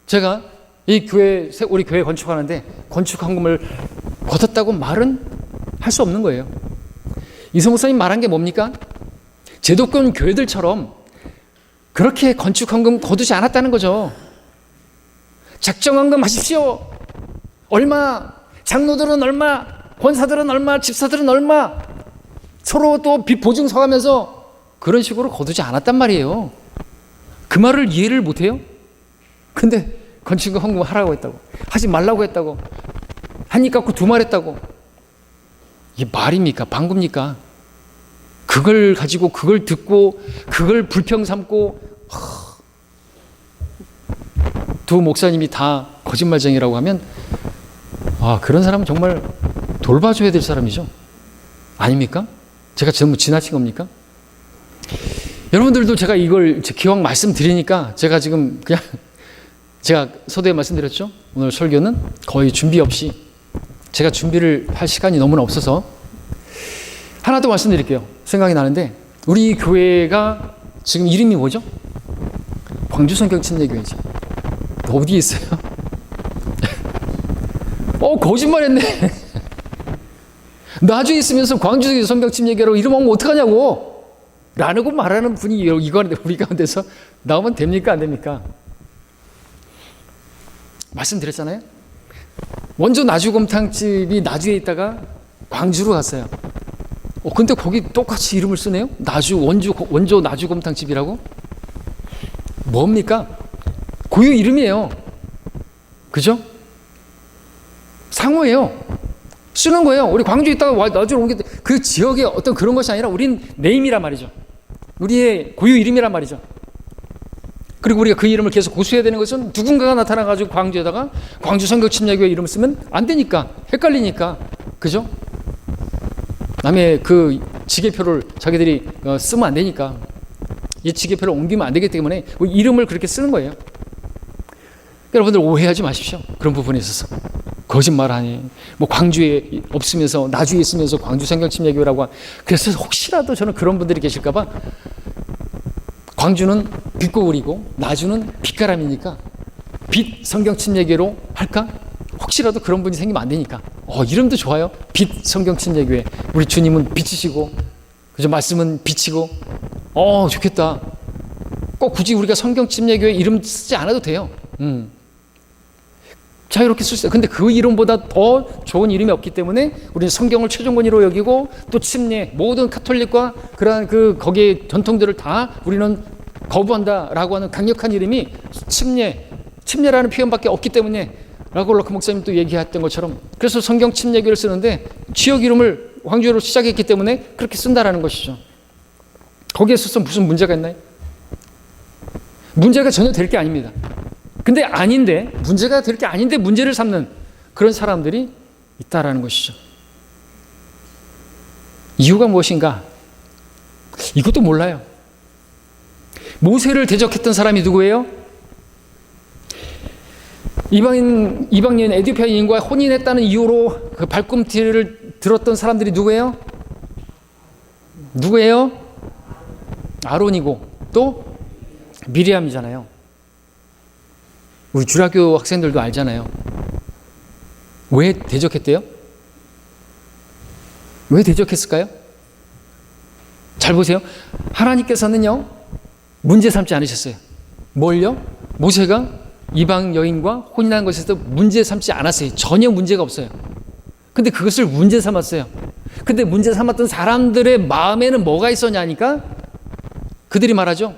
제가 우리 교회 건축하는데 건축 헌금을 거뒀다고 말은 할 수 없는 거예요. 이성 목사님 말한 게 뭡니까? 제도권 교회들처럼 그렇게 건축 헌금 거두지 않았다는 거죠. 작정 헌금 하십시오. 얼마, 장로들은 얼마, 권사들은 얼마, 집사들은 얼마, 서로 또 빚 보증 서가면서 그런 식으로 거두지 않았단 말이에요. 그 말을 이해를 못해요? 근데 건축과 헌금 하라고 했다고, 하지 말라고 했다고, 한입 갖고 두 말 했다고. 이게 말입니까? 방구입니까? 그걸 가지고, 그걸 듣고, 그걸 불평 삼고, 두 목사님이 다 거짓말쟁이라고 하면, 그런 사람은 정말 돌봐줘야 될 사람이죠. 아닙니까? 제가 너무 지나친 겁니까? 여러분들도 제가 이걸 기왕 말씀드리니까 제가 지금 그냥 제가 서두에 말씀드렸죠. 오늘 설교는 거의 준비 없이 제가 준비를 할 시간이 너무나 없어서 하나 더 말씀드릴게요. 생각이 나는데 우리 교회가 지금 이름이 뭐죠? 광주 성경침례교회죠. 어디에 있어요? 거짓말했네. 나주에 있으면서 광주 성경침례교회라고 이름하면 어떡하냐고 라고 말하는 분이 이거 우리 가운데서 나오면 됩니까? 안 됩니까? 말씀드렸잖아요. 원조 나주곰탕집이 나주에 있다가 광주로 갔어요. 근데 거기 똑같이 이름을 쓰네요. 원조 나주곰탕집이라고? 뭡니까? 고유 이름이에요. 그죠? 상호예요. 쓰는 거예요. 우리 광주에 있다가 나주로 옮겼대. 그 지역의 어떤 그런 것이 아니라 우린 네임이란 말이죠. 우리의 고유 이름이란 말이죠. 그리고 우리가 그 이름을 계속 고수해야 되는 것은 누군가가 나타나가지고 광주에다가 광주 성경침례교회 이름을 쓰면 안 되니까, 헷갈리니까. 그죠? 남의 그 지게표를 자기들이 쓰면 안 되니까. 이 지게표를 옮기면 안 되기 때문에 이름을 그렇게 쓰는 거예요. 여러분들 오해하지 마십시오. 그런 부분에 있어서. 거짓말하니 광주에 없으면서 나주에 있으면서 광주 성경침례교회라고. 그래서 혹시라도 저는 그런 분들이 계실까 봐 광주는 빛고울이고 나주는 빛가람이니까 빛 성경침례교회로 할까? 혹시라도 그런 분이 생기면 안 되니까. 이름도 좋아요. 빛 성경침례교회. 우리 주님은 빛이시고 그죠? 말씀은 빛이고. 좋겠다. 꼭 굳이 우리가 성경침례교회 이름 쓰지 않아도 돼요. 자유롭게 쓸 수 있어요. 근데 그 이름보다 더 좋은 이름이 없기 때문에 우리는 성경을 최종 권위로 여기고 또 침례, 모든 카톨릭과 그러한 거기에 전통들을 다 우리는 거부한다라고 하는 강력한 이름이 침례라는 표현밖에 없기 때문에 라고 럭커 목사님 또 얘기했던 것처럼 그래서 성경 침례교를 쓰는데 지역 이름을 광주로 시작했기 때문에 그렇게 쓴다라는 것이죠. 거기에 있어서 무슨 문제가 있나요? 문제가 전혀 될 게 아닙니다. 근데 문제가 될 게 아닌데 문제를 삼는 그런 사람들이 있다라는 것이죠. 이유가 무엇인가? 이것도 몰라요. 모세를 대적했던 사람이 누구예요? 이방인 에티오피아인과 혼인했다는 이유로 그 발꿈치를 들었던 사람들이 누구예요? 아론이고 또 미리암이잖아요. 우리 주일학교 학생들도 알잖아요. 왜 대적했대요? 왜 대적했을까요? 잘 보세요. 하나님께서는요, 문제 삼지 않으셨어요. 뭘요? 모세가 이방 여인과 혼인한 것에서 문제 삼지 않았어요. 전혀 문제가 없어요. 근데 그것을 문제 삼았어요. 근데 문제 삼았던 사람들의 마음에는 뭐가 있었냐니까? 그들이 말하죠.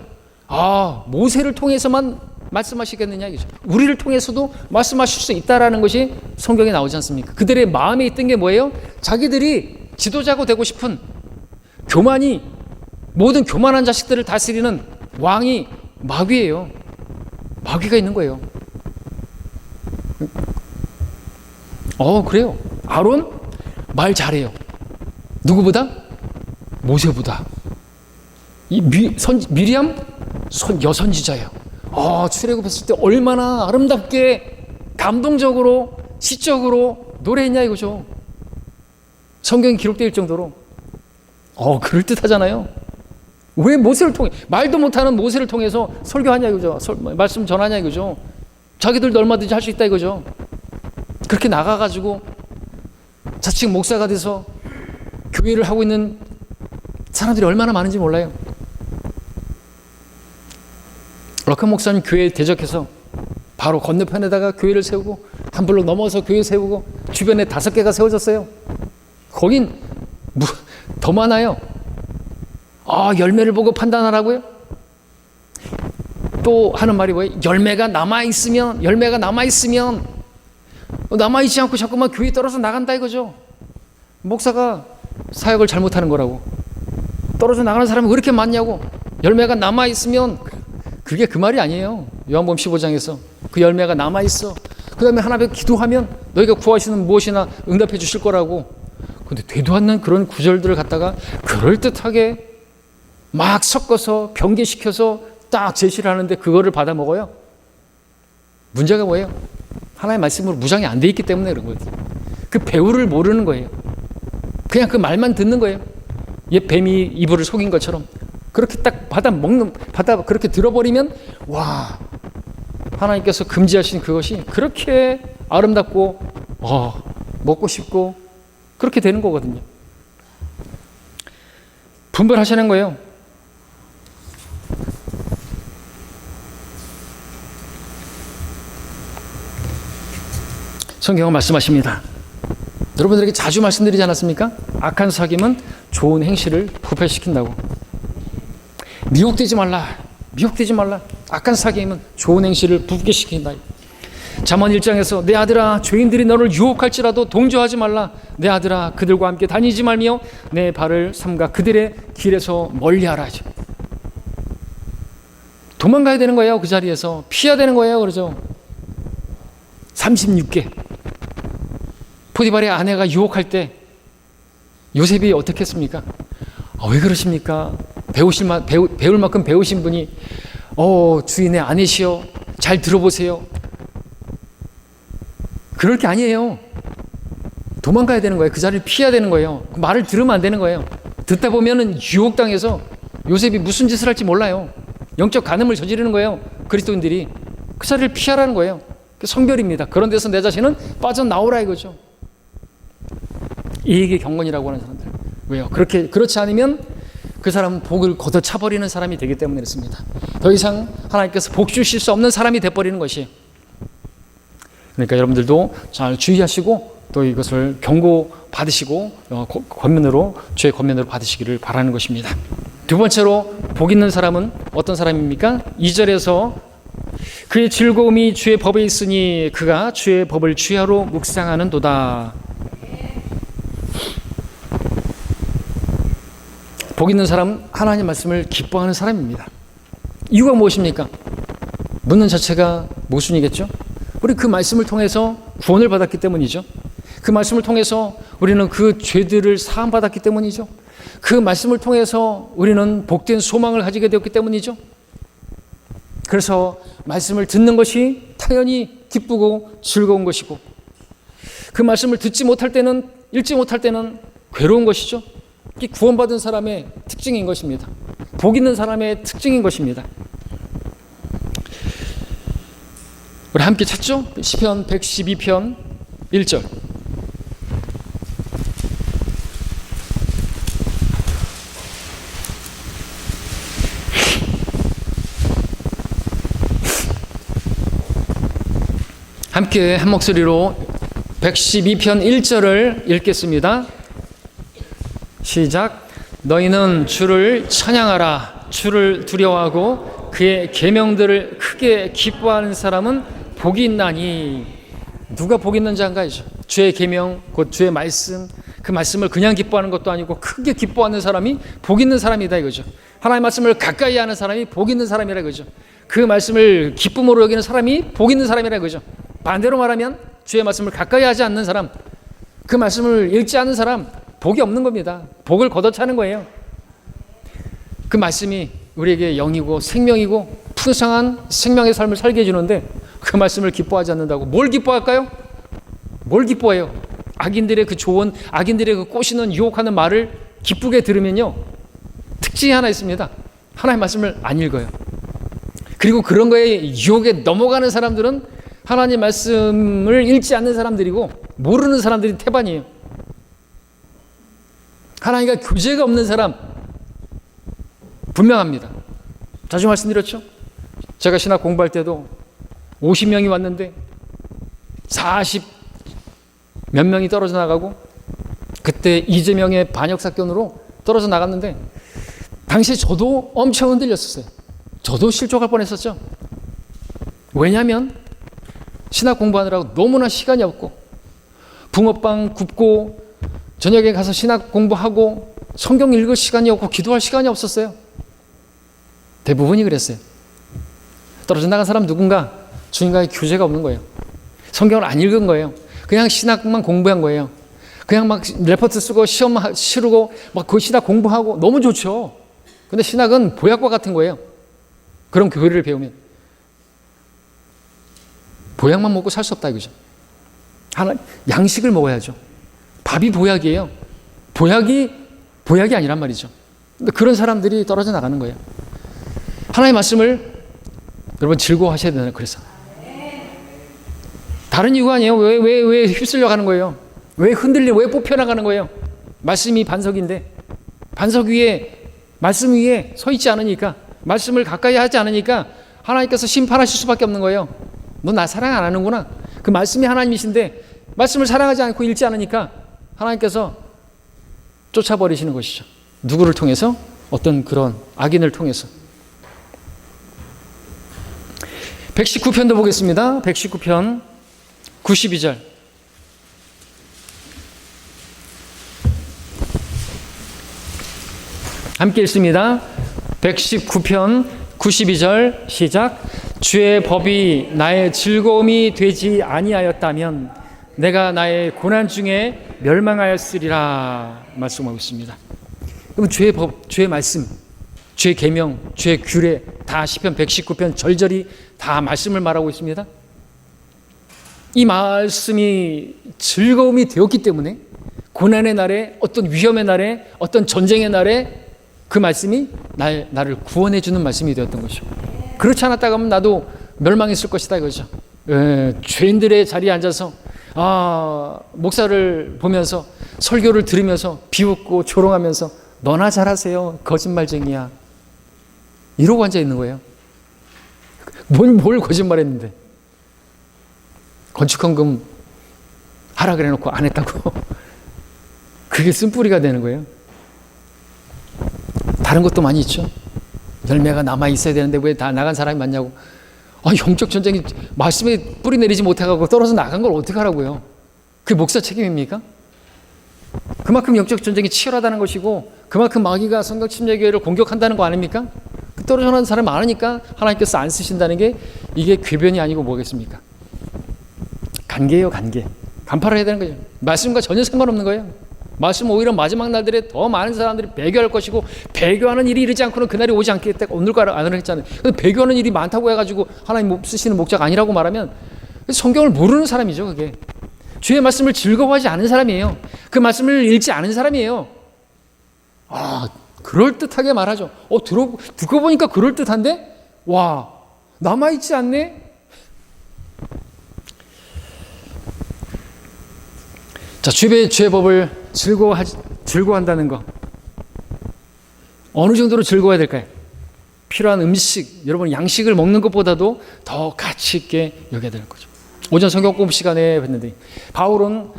모세를 통해서만 말씀하시겠느냐 이거죠. 우리를 통해서도 말씀하실 수 있다라는 것이 성경에 나오지 않습니까? 그들의 마음에 있던 게 뭐예요? 자기들이 지도자가 되고 싶은 교만이 모든 교만한 자식들을 다스리는 왕이 마귀예요. 마귀가 있는 거예요. 그래요. 아론 말 잘해요. 누구보다? 모세보다. 미리암 여선지자예요. 출애굽했을 때 얼마나 아름답게 감동적으로 시적으로 노래했냐 이거죠. 성경에 기록되어 정도로 그럴듯하잖아요. 왜 모세를 통해 말도 못하는 모세를 통해서 설교하냐 이거죠. 말씀 전하냐 이거죠. 자기들도 얼마든지 할 수 있다 이거죠. 그렇게 나가가지고 자칭 목사가 돼서 교회를 하고 있는 사람들이 얼마나 많은지 몰라요. 럭커 목사님 교회에 대적해서 바로 건너편에다가 교회를 세우고 한 블록 넘어서 교회 세우고 주변에 5개가 세워졌어요. 거긴 더 많아요. 열매를 보고 판단하라고요? 또 하는 말이 뭐예요? 열매가 남아있으면 남아있지 않고 자꾸만 교회 떨어져 나간다 이거죠. 목사가 사역을 잘못하는 거라고. 떨어져 나가는 사람이 왜 이렇게 많냐고. 열매가 남아있으면, 그게 그 말이 아니에요. 요한복음 15장에서 그 열매가 남아있어. 그 다음에 하나님께 기도하면 너희가 구하시는 무엇이나 응답해 주실 거라고. 근데 되도 않는 그런 구절들을 갖다가 그럴듯하게 막 섞어서 변개시켜서 딱 제시를 하는데 그거를 받아 먹어요. 문제가 뭐예요? 하나님의 말씀으로 무장이 안 돼 있기 때문에 그런 거예요. 그 배우를 모르는 거예요. 그냥 그 말만 듣는 거예요. 옛 뱀이 이불을 속인 것처럼 그렇게 딱 받아 그렇게 들어버리면, 와, 하나님께서 금지하신 그것이 그렇게 아름답고 먹고 싶고 그렇게 되는 거거든요. 분별하시는 거예요. 성경은 말씀하십니다. 여러분들에게 자주 말씀드리지 않았습니까? 악한 사귐은 좋은 행실을 부패시킨다고. 미혹되지 말라. 악한 사귐은 좋은 행실을 부패시킨다. 잠언 1장에서 내 아들아 죄인들이 너를 유혹할지라도 동조하지 말라. 내 아들아 그들과 함께 다니지 말며 내 발을 삼가 그들의 길에서 멀리하라. 도망가야 되는 거예요. 그 자리에서 피해야 되는 거예요. 그러죠. 36개 포티발의 아내가 유혹할 때 요셉이 어떻게 했습니까? 왜 그러십니까? 배울 만큼 배우신 분이 주인의 아내시여 잘 들어보세요. 그럴 게 아니에요. 도망가야 되는 거예요. 그 자리를 피해야 되는 거예요. 말을 들으면 안 되는 거예요. 듣다 보면은 유혹당해서 요셉이 무슨 짓을 할지 몰라요. 영적 간음을 저지르는 거예요. 그리스도인들이. 그 자리를 피하라는 거예요. 성별입니다. 그런 데서 내 자신은 빠져나오라 이거죠. 이게 경건이라고 하는 사람들. 왜요? 그렇지 않으면 그 사람은 복을 걷어차버리는 사람이 되기 때문에 그렇습니다. 더 이상 하나님께서 복 주실 수 없는 사람이 돼버리는 것이. 그러니까 여러분들도 잘 주의하시고 또 이것을 경고 받으시고 죄의 권면으로 받으시기를 바라는 것입니다. 두 번째로 복 있는 사람은 어떤 사람입니까? 2절에서 그의 즐거움이 주의 법에 있으니 그가 주의 법을 주야로 묵상하는도다. 복 있는 사람은 하나님 말씀을 기뻐하는 사람입니다. 이유가 무엇입니까? 묻는 자체가 모순이겠죠. 우리 그 말씀을 통해서 구원을 받았기 때문이죠. 그 말씀을 통해서 우리는 그 죄들을 사함받았기 때문이죠. 그 말씀을 통해서 우리는 복된 소망을 가지게 되었기 때문이죠. 그래서 말씀을 듣는 것이 당연히 기쁘고 즐거운 것이고, 그 말씀을 읽지 못할 때는 괴로운 것이죠. 이게 구원받은 사람의 특징인 것입니다. 복 있는 사람의 특징인 것입니다. 우리 함께 찾죠? 시편 112편 1절. 함께 한 목소리로 112편 1절을 읽겠습니다. 시작. 너희는 주를 찬양하라. 주를 두려워하고 그의 계명들을 크게 기뻐하는 사람은 복이 있나니. 누가 복이 있는 자인가요? 주의 계명, 곧 주의 말씀, 그 말씀을 그냥 기뻐하는 것도 아니고 크게 기뻐하는 사람이 복이 있는 사람이다 이거죠. 하나님의 말씀을 가까이 하는 사람이 복이 있는 사람이라 이거죠. 그 말씀을 기쁨으로 여기는 사람이 복이 있는 사람이라 이거죠. 반대로 말하면 주의 말씀을 가까이 하지 않는 사람, 그 말씀을 읽지 않는 사람, 복이 없는 겁니다. 복을 걷어차는 거예요. 그 말씀이 우리에게 영이고 생명이고 풍성한 생명의 삶을 살게 해주는데 그 말씀을 기뻐하지 않는다고 뭘 기뻐할까요? 뭘 기뻐해요? 악인들의 그 조언, 악인들의 그 꼬시는 유혹하는 말을 기쁘게 들으면요, 특징이 하나 있습니다. 하나님의 말씀을 안 읽어요. 그리고 그런 거에 유혹에 넘어가는 사람들은 하나님 말씀을 읽지 않는 사람들이고 모르는 사람들이 태반이에요. 하나님과 교제가 없는 사람 분명합니다. 자주 말씀드렸죠? 제가 신학 공부할 때도 50명이 왔는데 40 몇 명이 떨어져 나가고, 그때 이재명의 반역 사건으로 떨어져 나갔는데 당시에 저도 엄청 흔들렸었어요. 저도 실족할 뻔했었죠. 왜냐하면 신학 공부하느라고 너무나 시간이 없고 붕어빵 굽고 저녁에 가서 신학 공부하고 성경 읽을 시간이 없고 기도할 시간이 없었어요. 대부분이 그랬어요. 떨어져 나간 사람 누군가 주님과의 교제가 없는 거예요. 성경을 안 읽은 거예요. 그냥 신학만 공부한 거예요. 그냥 막 레포트 쓰고 시험 치르고 막 그 신학 공부하고 너무 좋죠. 근데 신학은 보약과 같은 거예요. 그런 교리를 배우면 보약만 먹고 살 수 없다 이거죠. 하나 양식을 먹어야죠. 밥이 보약이에요. 보약이 아니란 말이죠. 근데 그런 사람들이 떨어져 나가는 거예요. 하나님의 말씀을 여러분 즐거워하셔야 되나요? 그래서 다른 이유가 아니에요. 왜 휩쓸려 가는 거예요? 왜 왜 뽑혀나가는 거예요? 말씀이 반석인데 반석 위에 말씀 위에 서 있지 않으니까 말씀을 가까이 하지 않으니까 하나님께서 심판하실 수밖에 없는 거예요. 너 나 사랑 안 하는구나. 그 말씀이 하나님이신데 말씀을 사랑하지 않고 읽지 않으니까 하나님께서 쫓아버리시는 것이죠. 누구를 통해서? 어떤 그런 악인을 통해서. 119편도 보겠습니다. 119편 92절. 함께 읽습니다. 119편 92절 시작. 주의 법이 나의 즐거움이 되지 아니하였다면 내가 나의 고난 중에 멸망하였으리라 말씀하고 있습니다. 그럼 주의 법, 주의 말씀, 주의 계명, 주의 규례 다 시편 119편 절절히 다 말씀을 말하고 있습니다. 이 말씀이 즐거움이 되었기 때문에 고난의 날에 어떤 위험의 날에 어떤 전쟁의 날에 그 말씀이 나를 구원해 주는 말씀이 되었던 것이죠. 그렇지 않았다고 하면 나도 멸망했을 것이다 이거죠. 죄인들의 자리에 앉아서 목사를 보면서 설교를 들으면서 비웃고 조롱하면서 너나 잘하세요 거짓말쟁이야 이러고 앉아 있는 거예요. 뭘 거짓말했는데 건축헌금 하라 그래놓고 안 했다고 그게 쓴뿌리가 되는 거예요. 다른 것도 많이 있죠. 열매가 남아 있어야 되는데 왜 다 나간 사람이 많냐고. 영적 전쟁이 말씀에 뿌리 내리지 못해가고 떨어져 나간 걸 어떻게 하라고요? 그게 목사 책임입니까? 그만큼 영적 전쟁이 치열하다는 것이고 그만큼 마귀가 성경 침례교회를 공격한다는 거 아닙니까? 떨어져 나간 사람이 많으니까 하나님께서 안 쓰신다는 게 이게 궤변이 아니고 뭐겠습니까? 간계예요, 간계. 간파를 해야 되는 거죠. 말씀과 전혀 상관없는 거예요. 말씀 오히려 마지막 날들에 더 많은 사람들이 배교할 것이고 배교하는 일이 이르지 않고는 그날이 오지 않겠다. 오늘과 안 했잖아요. 배교하는 일이 많다고 해가지고 하나님 쓰시는 목자가 아니라고 말하면 성경을 모르는 사람이죠. 그게 주의 말씀을 즐거워하지 않은 사람이에요. 그 말씀을 읽지 않은 사람이에요. 그럴듯하게 말하죠. 듣고 보니까 그럴듯한데 와 남아있지 않네. 자, 주의 법을 즐거워한다는 거. 어느 정도로 즐거워야 될까요? 필요한 음식, 여러분 양식을 먹는 것보다도 더 가치 있게 여겨야 되는 거죠. 오전 성경 공부 시간에 뵀는데 바울은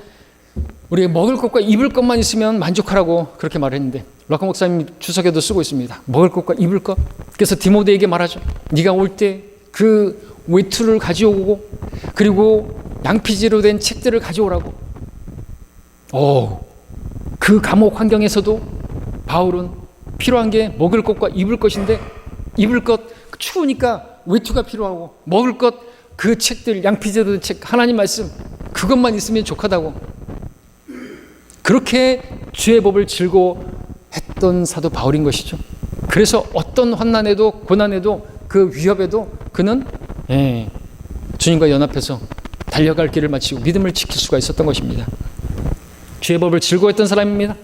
우리 먹을 것과 입을 것만 있으면 만족하라고 그렇게 말했는데 락커 목사님 주석에도 쓰고 있습니다. 먹을 것과 입을 것. 그래서 디모데에게 말하죠. 네가 올 때 그 외투를 가져오고 그리고 양피지로 된 책들을 가져오라고. 그 감옥 환경에서도 바울은 필요한 게 먹을 것과 입을 것인데 입을 것 추우니까 외투가 필요하고 먹을 것 그 책들 양피제도 책 하나님 말씀 그것만 있으면 족하다고 그렇게 주의 법을 즐거워했던 사도 바울인 것이죠. 그래서 어떤 환난에도 고난에도 그 위협에도 그는 주님과 연합해서 달려갈 길을 마치고 믿음을 지킬 수가 있었던 것입니다. 주의 법을 즐거워했던 사람입니다.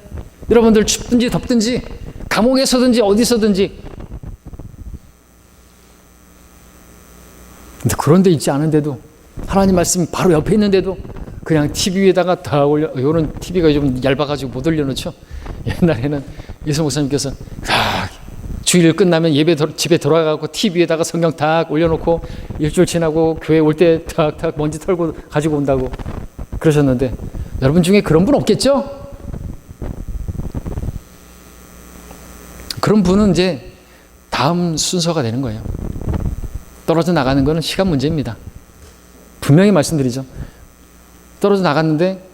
여러분들 춥든지 덥든지 감옥에서든지 어디서든지 근데 그런 데 있지 않은데도 하나님 말씀이 바로 옆에 있는데도 그냥 TV 위에다가 다 올려 요런 TV가 좀 얇아가지고 못 올려놓죠. 옛날에는 예수 목사님께서 주일 끝나면 집에 돌아가고 TV에다가 성경 딱 올려놓고 일주일 지나고 교회 올 때 탁탁 먼지 털고 가지고 온다고 그러셨는데 여러분 중에 그런 분 없겠죠? 그런 분은 이제 다음 순서가 되는 거예요. 떨어져 나가는 것은 시간 문제입니다. 분명히 말씀드리죠. 떨어져 나갔는데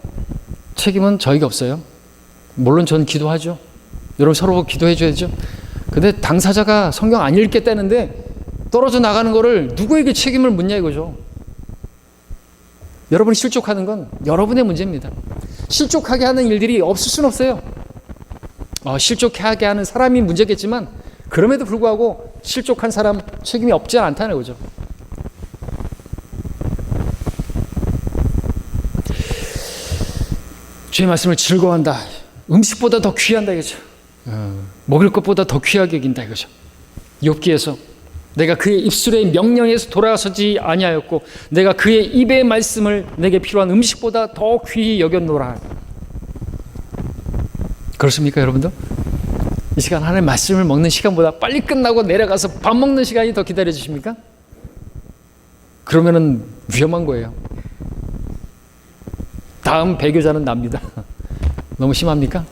책임은 저희가 없어요. 물론 전 기도하죠. 여러분 서로 기도해 줘야죠. 근데 당사자가 성경 안 읽겠다는데 떨어져 나가는 거를 누구에게 책임을 묻냐 이거죠. 여러분이 실족하는 건 여러분의 문제입니다. 실족하게 하는 일들이 없을 수는 없어요. 실족하게 하는 사람이 문제겠지만 그럼에도 불구하고 실족한 사람 책임이 없지 않다는 거죠. 주의 말씀을 즐거워한다. 음식보다 더 귀한다 이거죠. 먹을 것보다 더 귀하게 여긴다 이거죠. 욥기에서 내가 그의 입술의 명령에서 돌아서지 아니하였고 내가 그의 입의 말씀을 내게 필요한 음식보다 더 귀히 여겼노라. 그렇습니까 여러분들? 이 시간 하나님의 말씀을 먹는 시간보다 빨리 끝나고 내려가서 밥 먹는 시간이 더 기다려 주십니까? 그러면은 위험한 거예요. 다음 배교자는 납니다. 너무 심합니까?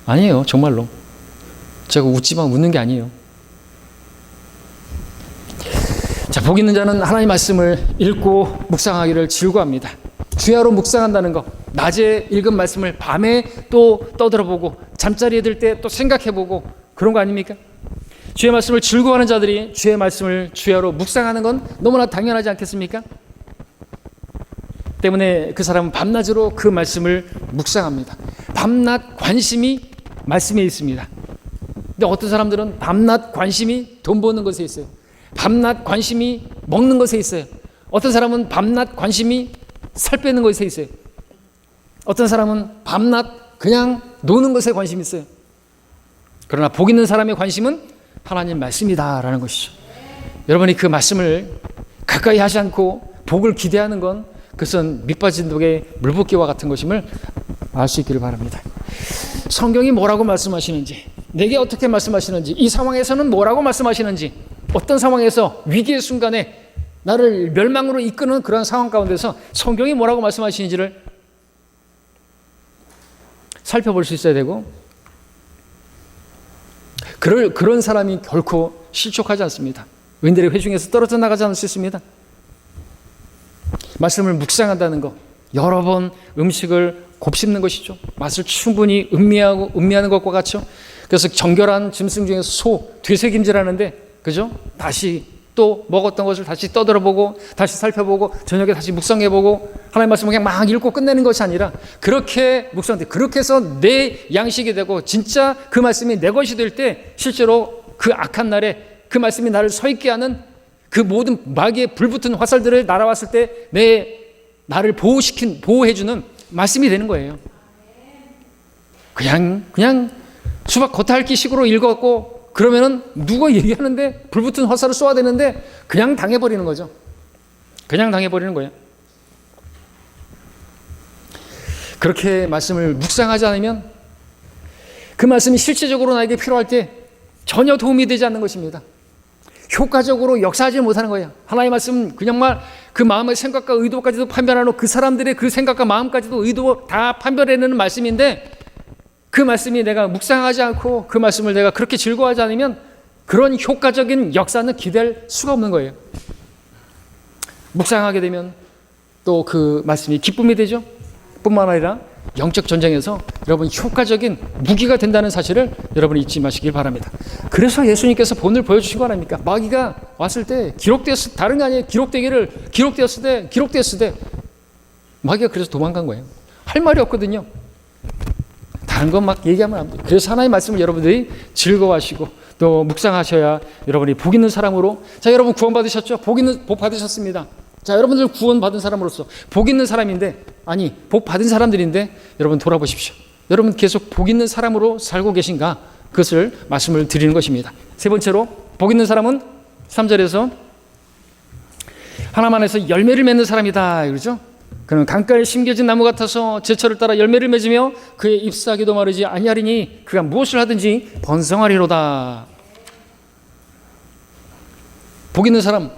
아니에요. 정말로. 제가 웃지만 웃는 게 아니에요. 자, 복 있는 자는 하나님의 말씀을 읽고 묵상하기를 즐거워합니다. 주야로 묵상한다는 거, 낮에 읽은 말씀을 밤에 또 떠들어보고 잠자리에 들 때 또 생각해보고 그런 거 아닙니까? 주의 말씀을 즐거워하는 자들이 주의 말씀을 주야로 묵상하는 건 너무나 당연하지 않겠습니까? 때문에 그 사람은 밤낮으로 그 말씀을 묵상합니다. 밤낮 관심이 말씀에 있습니다. 근데 어떤 사람들은 밤낮 관심이 돈 버는 것에 있어요. 밤낮 관심이 먹는 것에 있어요. 어떤 사람은 밤낮 관심이 살 빼는 것에 있어요. 어떤 사람은 밤낮 그냥 노는 것에 관심이 있어요. 그러나 복 있는 사람의 관심은 하나님 말씀이다라는 것이죠. 여러분이 그 말씀을 가까이 하지 않고 복을 기대하는 건 그것은 밑빠진 독의 물붓기와 같은 것임을 알 수 있기를 바랍니다. 성경이 뭐라고 말씀하시는지, 내게 어떻게 말씀하시는지, 이 상황에서는 뭐라고 말씀하시는지, 어떤 상황에서 위기의 순간에 나를 멸망으로 이끄는 그런 상황 가운데서 성경이 뭐라고 말씀하시는지를 살펴볼 수 있어야 되고, 그런 사람이 결코 실족하지 않습니다. 의인들의 회중에서 떨어져 나가지 않을 수 있습니다. 말씀을 묵상한다는 것, 여러 번 음식을 곱씹는 것이죠. 맛을 충분히 음미하는 것과 같죠. 그래서 정결한 짐승 중에서 소, 되새김질하는데, 그죠? 다시 또 먹었던 것을 다시 떠들어보고, 다시 살펴보고, 저녁에 다시 묵상해보고, 하나님의 말씀을 그냥 막 읽고 끝내는 것이 아니라, 그렇게 묵상돼, 그렇게 해서 내 양식이 되고, 진짜 그 말씀이 내 것이 될 때, 실제로 그 악한 날에 그 말씀이 나를 서 있게 하는 그 모든 마귀의 불붙은 화살들을 날아왔을 때 나를 보호해주는 말씀이 되는 거예요. 그냥 수박 겉핥기식으로 읽었고 그러면은 누가 얘기하는데 불붙은 화살을 쏘아야 되는데 그냥 당해버리는 거죠. 그냥 당해버리는 거예요. 그렇게 말씀을 묵상하지 않으면 그 말씀이 실제적으로 나에게 필요할 때 전혀 도움이 되지 않는 것입니다. 효과적으로 역사하지 못하는 거예요. 하나님의 말씀 그냥 그 마음의 생각과 의도까지도 판별하고 그 사람들의 그 생각과 마음까지도 의도 다 판별해내는 말씀인데 그 말씀이 내가 묵상하지 않고 그 말씀을 내가 그렇게 즐거워하지 않으면 그런 효과적인 역사는 기대할 수가 없는 거예요. 묵상하게 되면 또 그 말씀이 기쁨이 되죠. 뿐만 아니라 영적 전쟁에서 여러분 효과적인 무기가 된다는 사실을 여러분이 잊지 마시길 바랍니다. 그래서 예수님께서 본을 보여주신 거 아닙니까? 마귀가 왔을 때 다른 게 아니에요. 기록되었을 때 마귀가 그래서 도망간 거예요. 할 말이 없거든요. 다른 건 막 얘기하면 안 돼요. 그래서 하나님의 말씀을 여러분들이 즐거워하시고 또 묵상하셔야 여러분이 복 있는 사람으로, 자, 여러분 구원 받으셨죠? 복 받으셨습니다. 자, 여러분들 구원 받은 사람으로서 복 있는 사람인데, 복 받은 사람들인데 여러분 돌아보십시오. 여러분 계속 복 있는 사람으로 살고 계신가? 그것을 말씀을 드리는 것입니다. 세 번째로 복 있는 사람은 3절에서 하나님 안에서 열매를 맺는 사람이다 그러죠. 그는 강가에 심겨진 나무 같아서 제철을 따라 열매를 맺으며 그의 잎사귀도 마르지 아니하리니 그가 무엇을 하든지 번성하리로다. 복 있는 사람,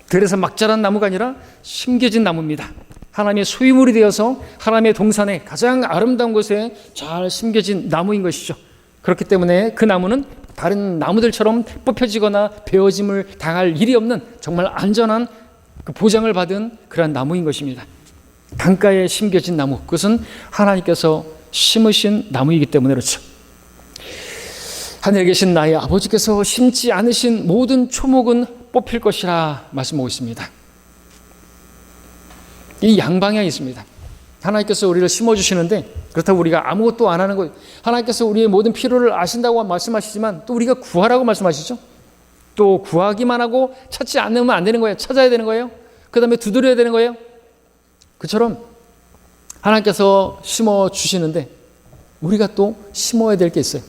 들에서 막 자란 나무가 아니라 심겨진 나무입니다. 하나님의 소유물이 되어서 하나님의 동산에 가장 아름다운 곳에 잘 심겨진 나무인 것이죠. 그렇기 때문에 그 나무는 다른 나무들처럼 뽑혀지거나 베어짐을 당할 일이 없는 정말 안전한 그 보장을 받은 그러한 나무인 것입니다. 강가에 심겨진 나무, 그것은 하나님께서 심으신 나무이기 때문에 그렇죠. 하늘에 계신 나의 아버지께서 심지 않으신 모든 초목은 뽑힐 것이라 말씀하고 있습니다. 이 양방향이 있습니다. 하나님께서 우리를 심어주시는데 그렇다고 우리가 아무것도 안 하는 것, 하나님께서 우리의 모든 필요를 아신다고 말씀하시지만 또 우리가 구하라고 말씀하시죠. 또 구하기만 하고 찾지 않으면 안 되는 거예요. 찾아야 되는 거예요. 그 다음에 두드려야 되는 거예요. 그처럼 하나님께서 심어주시는데 우리가 또 심어야 될 게 있어요.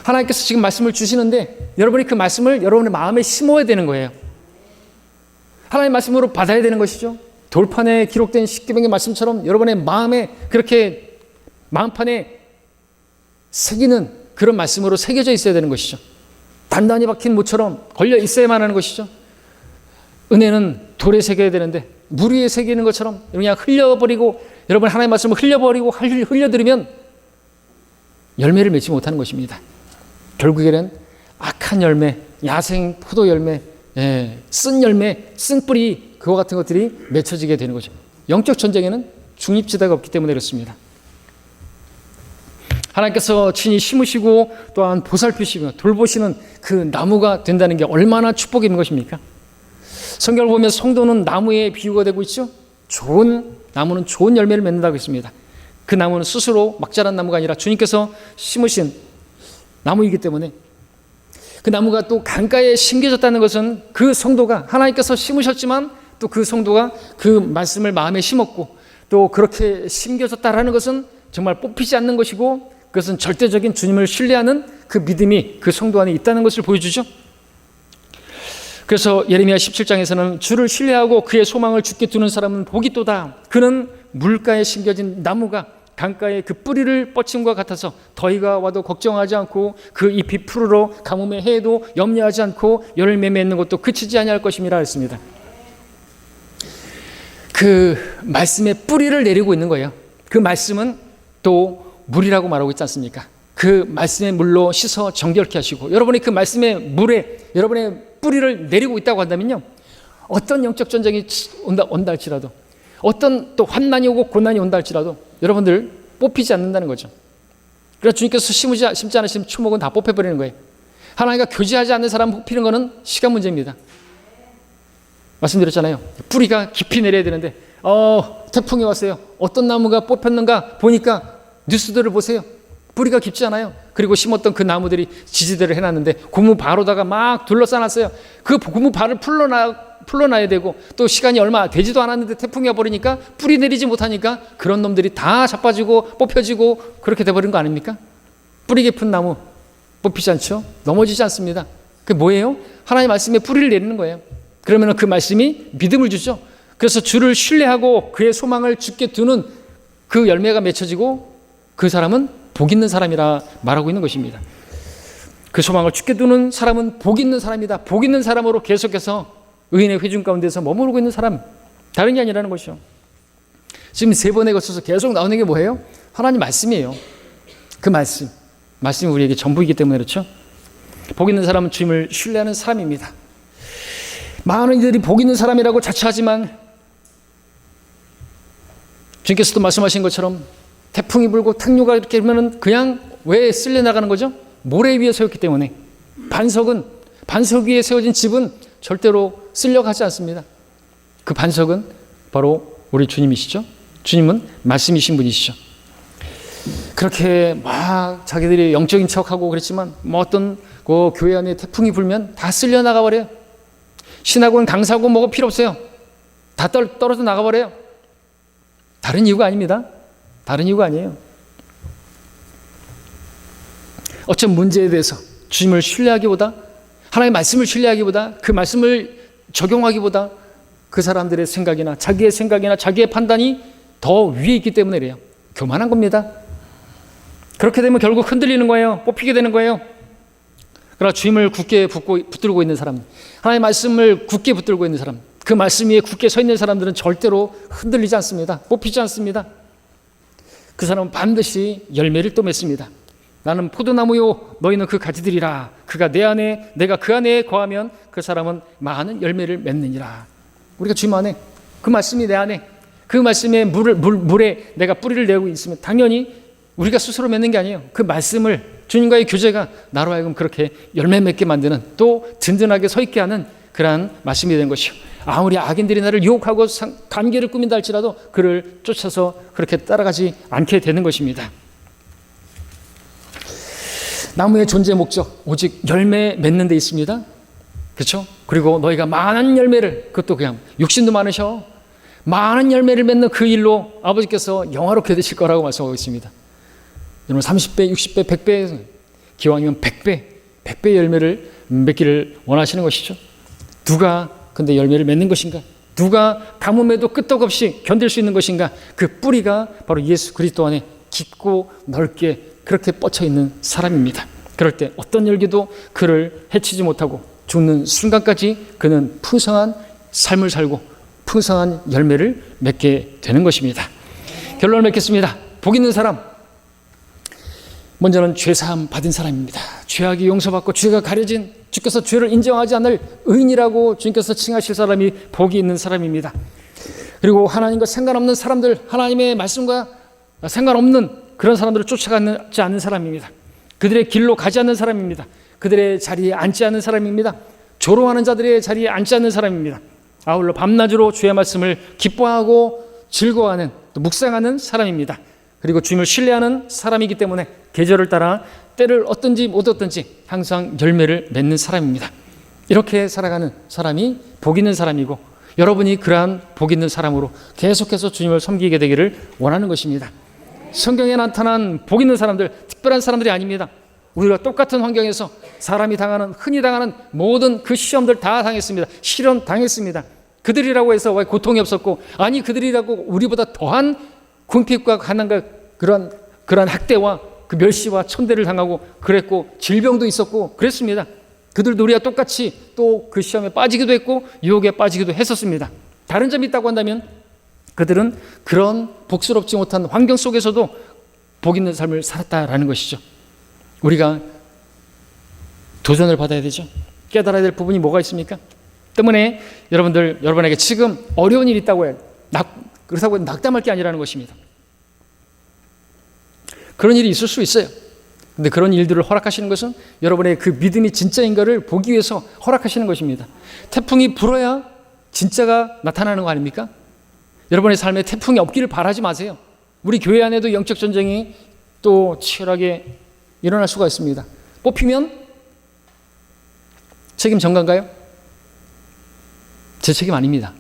하나님께서 지금 말씀을 주시는데 여러분이 그 말씀을 여러분의 마음에 심어야 되는 거예요. 하나님의 말씀으로 받아야 되는 것이죠. 돌판에 기록된 십계명의 말씀처럼 여러분의 마음에 그렇게 마음판에 새기는 그런 말씀으로 새겨져 있어야 되는 것이죠. 단단히 박힌 모처럼 걸려 있어야만 하는 것이죠. 은혜는 돌에 새겨야 되는데 물 위에 새기는 것처럼 그냥 흘려버리고 여러분 하나님의 말씀을 흘려버리고 흘려드리면 열매를 맺지 못하는 것입니다. 결국에는 악한 열매, 야생 포도 열매, 쓴 열매, 쓴 뿌리 그와 같은 것들이 맺혀지게 되는 거죠. 영적 전쟁에는 중립지대가 없기 때문에 그렇습니다. 하나님께서 친히 심으시고 또한 보살피시며 돌보시는 그 나무가 된다는 게 얼마나 축복인 것입니까? 성경을 보면 성도는 나무에 비유가 되고 있죠. 나무는 좋은 열매를 맺는다고 했습니다. 그 나무는 스스로 막 자란 나무가 아니라 주님께서 심으신 나무이기 때문에 그 나무가 또 강가에 심겨졌다는 것은 그 성도가 하나님께서 심으셨지만 또 그 성도가 그 말씀을 마음에 심었고 또 그렇게 심겨졌다라는 것은 정말 뽑히지 않는 것이고 그것은 절대적인 주님을 신뢰하는 그 믿음이 그 성도 안에 있다는 것을 보여주죠. 그래서 예레미야 17장에서는 주를 신뢰하고 그의 소망을 주께 두는 사람은 복이 있도다. 그는 물가에 심겨진 나무가 강가의 그 뿌리를 뻗침과 같아서 더위가 와도 걱정하지 않고 그 잎이 푸르러 가뭄의 해에도 염려하지 않고 열매 맺는 것도 그치지 아니할 것임이라 했습니다. 그 말씀의 뿌리를 내리고 있는 거예요. 그 말씀은 또 물이라고 말하고 있지 않습니까? 그 말씀의 물로 씻어 정결케 하시고 여러분이 그 말씀의 물에 여러분의 뿌리를 내리고 있다고 한다면요, 어떤 영적 전쟁이 온다 할지라도 어떤 또 환난이 오고 고난이 온다 할지라도 여러분들 뽑히지 않는다는 거죠. 그래서 주님께서 심지 않으신 초목은 다 뽑혀버리는 거예요. 하나님과 교제하지 않는 사람 뽑히는 것은 시간 문제입니다. 말씀드렸잖아요. 뿌리가 깊이 내려야 되는데 태풍이 왔어요. 어떤 나무가 뽑혔는가 보니까 뉴스들을 보세요. 뿌리가 깊지 않아요. 그리고 심었던 그 나무들이 지지대를 해놨는데 고무 바로다가 막 둘러싸놨어요. 그 고무 발을 풀러놔야 되고 또 시간이 얼마 되지도 않았는데 태풍이 와버리니까 뿌리 내리지 못하니까 그런 놈들이 다 자빠지고 뽑혀지고 그렇게 돼버린 거 아닙니까? 뿌리 깊은 나무 뽑히지 않죠? 넘어지지 않습니다. 그게 뭐예요? 하나님의 말씀에 뿌리를 내리는 거예요. 그러면 그 말씀이 믿음을 주죠. 그래서 주를 신뢰하고 그의 소망을 주께 두는 그 열매가 맺혀지고 그 사람은 복 있는 사람이라 말하고 있는 것입니다. 그 소망을 주께 두는 사람은 복 있는 사람이다. 복 있는 사람으로 계속해서 의인의 회중 가운데서 머무르고 있는 사람, 다른 게 아니라는 것이죠. 지금 3번에 걸쳐서 계속 나오는 게 뭐예요? 하나님 말씀이에요. 그 말씀이 우리에게 전부이기 때문에 그렇죠. 복 있는 사람은 주님을 신뢰하는 사람입니다. 많은 이들이 복 있는 사람이라고 자처하지만 주님께서도 말씀하신 것처럼 태풍이 불고 탕류가 이렇게 되면 그냥 왜 쓸려 나가는 거죠? 모래 위에 세웠기 때문에. 반석 위에 세워진 집은 절대로 쓸려가지 않습니다. 그 반석은 바로 우리 주님이시죠. 주님은 말씀이신 분이시죠. 그렇게 막 자기들이 영적인 척하고 그랬지만 어떤 그 교회 안에 태풍이 불면 다 쓸려 나가버려요. 신학원 강사고 뭐가 필요 없어요. 다 떨어져 나가버려요. 다른 이유가 아닙니다. 다른 이유가 아니에요. 어떤 문제에 대해서 주님을 신뢰하기보다, 하나님의 말씀을 신뢰하기보다, 그 말씀을 적용하기보다 그 사람들의 생각이나 자기의 판단이 더 위에 있기 때문에 그래요. 교만한 겁니다. 그렇게 되면 결국 흔들리는 거예요. 뽑히게 되는 거예요. 그러나 주님을 굳게 붙들고 있는 사람, 하나님의 말씀을 굳게 붙들고 있는 사람, 그 말씀 위에 굳게 서 있는 사람들은 절대로 흔들리지 않습니다. 뽑히지 않습니다. 그 사람은 반드시 열매를 또 맺습니다. 나는 포도나무요 너희는 그 가지들이라. 그가 내 안에 내가 그 안에 거하면 그 사람은 많은 열매를 맺느니라. 우리가 주님 안에, 그 말씀이 내 안에, 그 말씀의 물에 내가 뿌리를 내고 있으면 당연히 우리가 스스로 맺는 게 아니에요. 그 말씀을, 주님과의 교제가 나로 하여금 그렇게 열매 맺게 만드는, 또 든든하게 서 있게 하는 그러한 말씀이 된 것이요. 아무리 악인들이 나를 유혹하고 관계를 꾸민다 할지라도 그를 쫓아서 그렇게 따라가지 않게 되는 것입니다. 나무의 존재 목적, 오직 열매 맺는 데 있습니다. 그렇죠? 그리고 너희가 많은 열매를, 그것도 그냥 욕심도 많으셔, 많은 열매를 맺는 그 일로 아버지께서 영화롭게 되실 거라고 말씀하고 있습니다. 여러분 30배, 60배, 100배, 기왕이면 100배 열매를 맺기를 원하시는 것이죠. 누가 근데 열매를 맺는 것인가? 누가 가뭄에도 끄떡없이 견딜 수 있는 것인가? 그 뿌리가 바로 예수 그리스도 안에 깊고 넓게 그렇게 뻗쳐 있는 사람입니다. 그럴 때 어떤 열기도 그를 해치지 못하고 죽는 순간까지 그는 풍성한 삶을 살고 풍성한 열매를 맺게 되는 것입니다. 결론을 맺겠습니다. 복 있는 사람, 먼저는 죄사함 받은 사람입니다. 죄악이 용서받고 죄가 가려진, 주께서 죄를 인정하지 않을 의인이라고 주님께서 칭하실 사람이 복이 있는 사람입니다. 그리고 하나님과 상관없는 사람들, 하나님의 말씀과 상관없는 그런 사람들을 쫓아가지 않는 사람입니다. 그들의 길로 가지 않는 사람입니다. 그들의 자리에 앉지 않는 사람입니다. 조롱하는 자들의 자리에 앉지 않는 사람입니다. 아울러 밤낮으로 주의 말씀을 기뻐하고 즐거워하는, 또 묵상하는 사람입니다. 그리고 주님을 신뢰하는 사람이기 때문에 계절을 따라 때를 얻든지 못 얻든지 항상 열매를 맺는 사람입니다. 이렇게 살아가는 사람이 복 있는 사람이고, 여러분이 그러한 복 있는 사람으로 계속해서 주님을 섬기게 되기를 원하는 것입니다. 성경에 나타난 복 있는 사람들, 특별한 사람들이 아닙니다. 우리가 똑같은 환경에서 사람이 당하는, 흔히 당하는 모든 그 시험들 다 당했습니다. 실현 당했습니다. 그들이라고 해서 왜 고통이 없었고, 아니 그들이라고 우리보다 더한 궁핍과 가난과 그러한 학대와 그 멸시와 천대를 당하고 그랬고, 질병도 있었고 그랬습니다. 그들도 우리와 똑같이 또 그 시험에 빠지기도 했고 유혹에 빠지기도 했었습니다. 다른 점이 있다고 한다면 그들은 그런 복스럽지 못한 환경 속에서도 복 있는 삶을 살았다라는 것이죠. 우리가 도전을 받아야 되죠. 깨달아야 될 부분이 뭐가 있습니까? 때문에 여러분에게 지금 어려운 일이 있다고 해요. 그렇다고 낙담할 게 아니라는 것입니다. 그런 일이 있을 수 있어요. 근데 그런 일들을 허락하시는 것은 여러분의 그 믿음이 진짜인가를 보기 위해서 허락하시는 것입니다. 태풍이 불어야 진짜가 나타나는 거 아닙니까? 여러분의 삶에 태풍이 없기를 바라지 마세요. 우리 교회 안에도 영적 전쟁이 또 치열하게 일어날 수가 있습니다. 뽑히면 책임 전가인가요? 제 책임 아닙니다.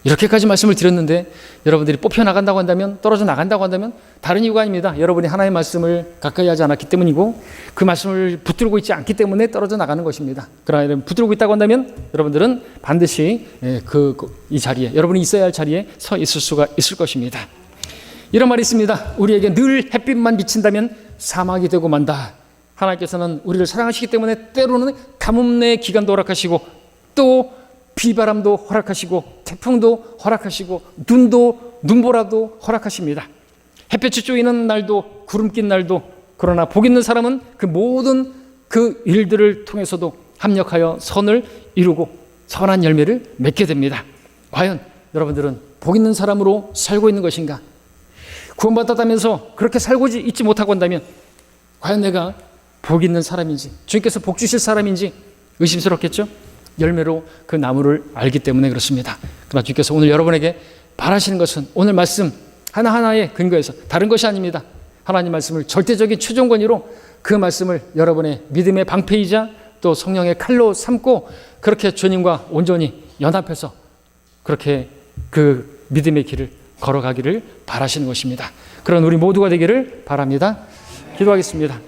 이렇게까지 말씀을 드렸는데 여러분들이 뽑혀 나간다고 한다면, 떨어져 나간다고 한다면 다른 이유가 아닙니다. 여러분이 하나님의 말씀을 가까이 하지 않았기 때문이고 그 말씀을 붙들고 있지 않기 때문에 떨어져 나가는 것입니다. 그러나 붙들고 있다고 한다면 여러분들은 반드시 이 자리에, 여러분이 있어야 할 자리에 서 있을 수가 있을 것입니다. 이런 말이 있습니다. 우리에게 늘 햇빛만 비친다면 사막이 되고 만다. 하나님께서는 우리를 사랑하시기 때문에 때로는 가뭄의 기간도 허락하시고, 또 비바람도 허락하시고, 태풍도 허락하시고, 눈보라도 허락하십니다. 햇볕이 쪼이는 날도, 구름 낀 날도. 그러나 복 있는 사람은 그 모든 그 일들을 통해서도 합력하여 선을 이루고 선한 열매를 맺게 됩니다. 과연 여러분들은 복 있는 사람으로 살고 있는 것인가? 구원받았다면서 그렇게 살고 있지 못하고 한다면 과연 내가 복 있는 사람인지, 주님께서 복 주실 사람인지 의심스럽겠죠? 열매로 그 나무를 알기 때문에 그렇습니다. 그러나 주께서 오늘 여러분에게 바라시는 것은 오늘 말씀 하나하나의 근거에서 다른 것이 아닙니다. 하나님 말씀을 절대적인 최종 권위로 그 말씀을 여러분의 믿음의 방패이자 또 성령의 칼로 삼고 그렇게 주님과 온전히 연합해서 그렇게 그 믿음의 길을 걸어가기를 바라시는 것입니다. 그런 우리 모두가 되기를 바랍니다. 기도하겠습니다.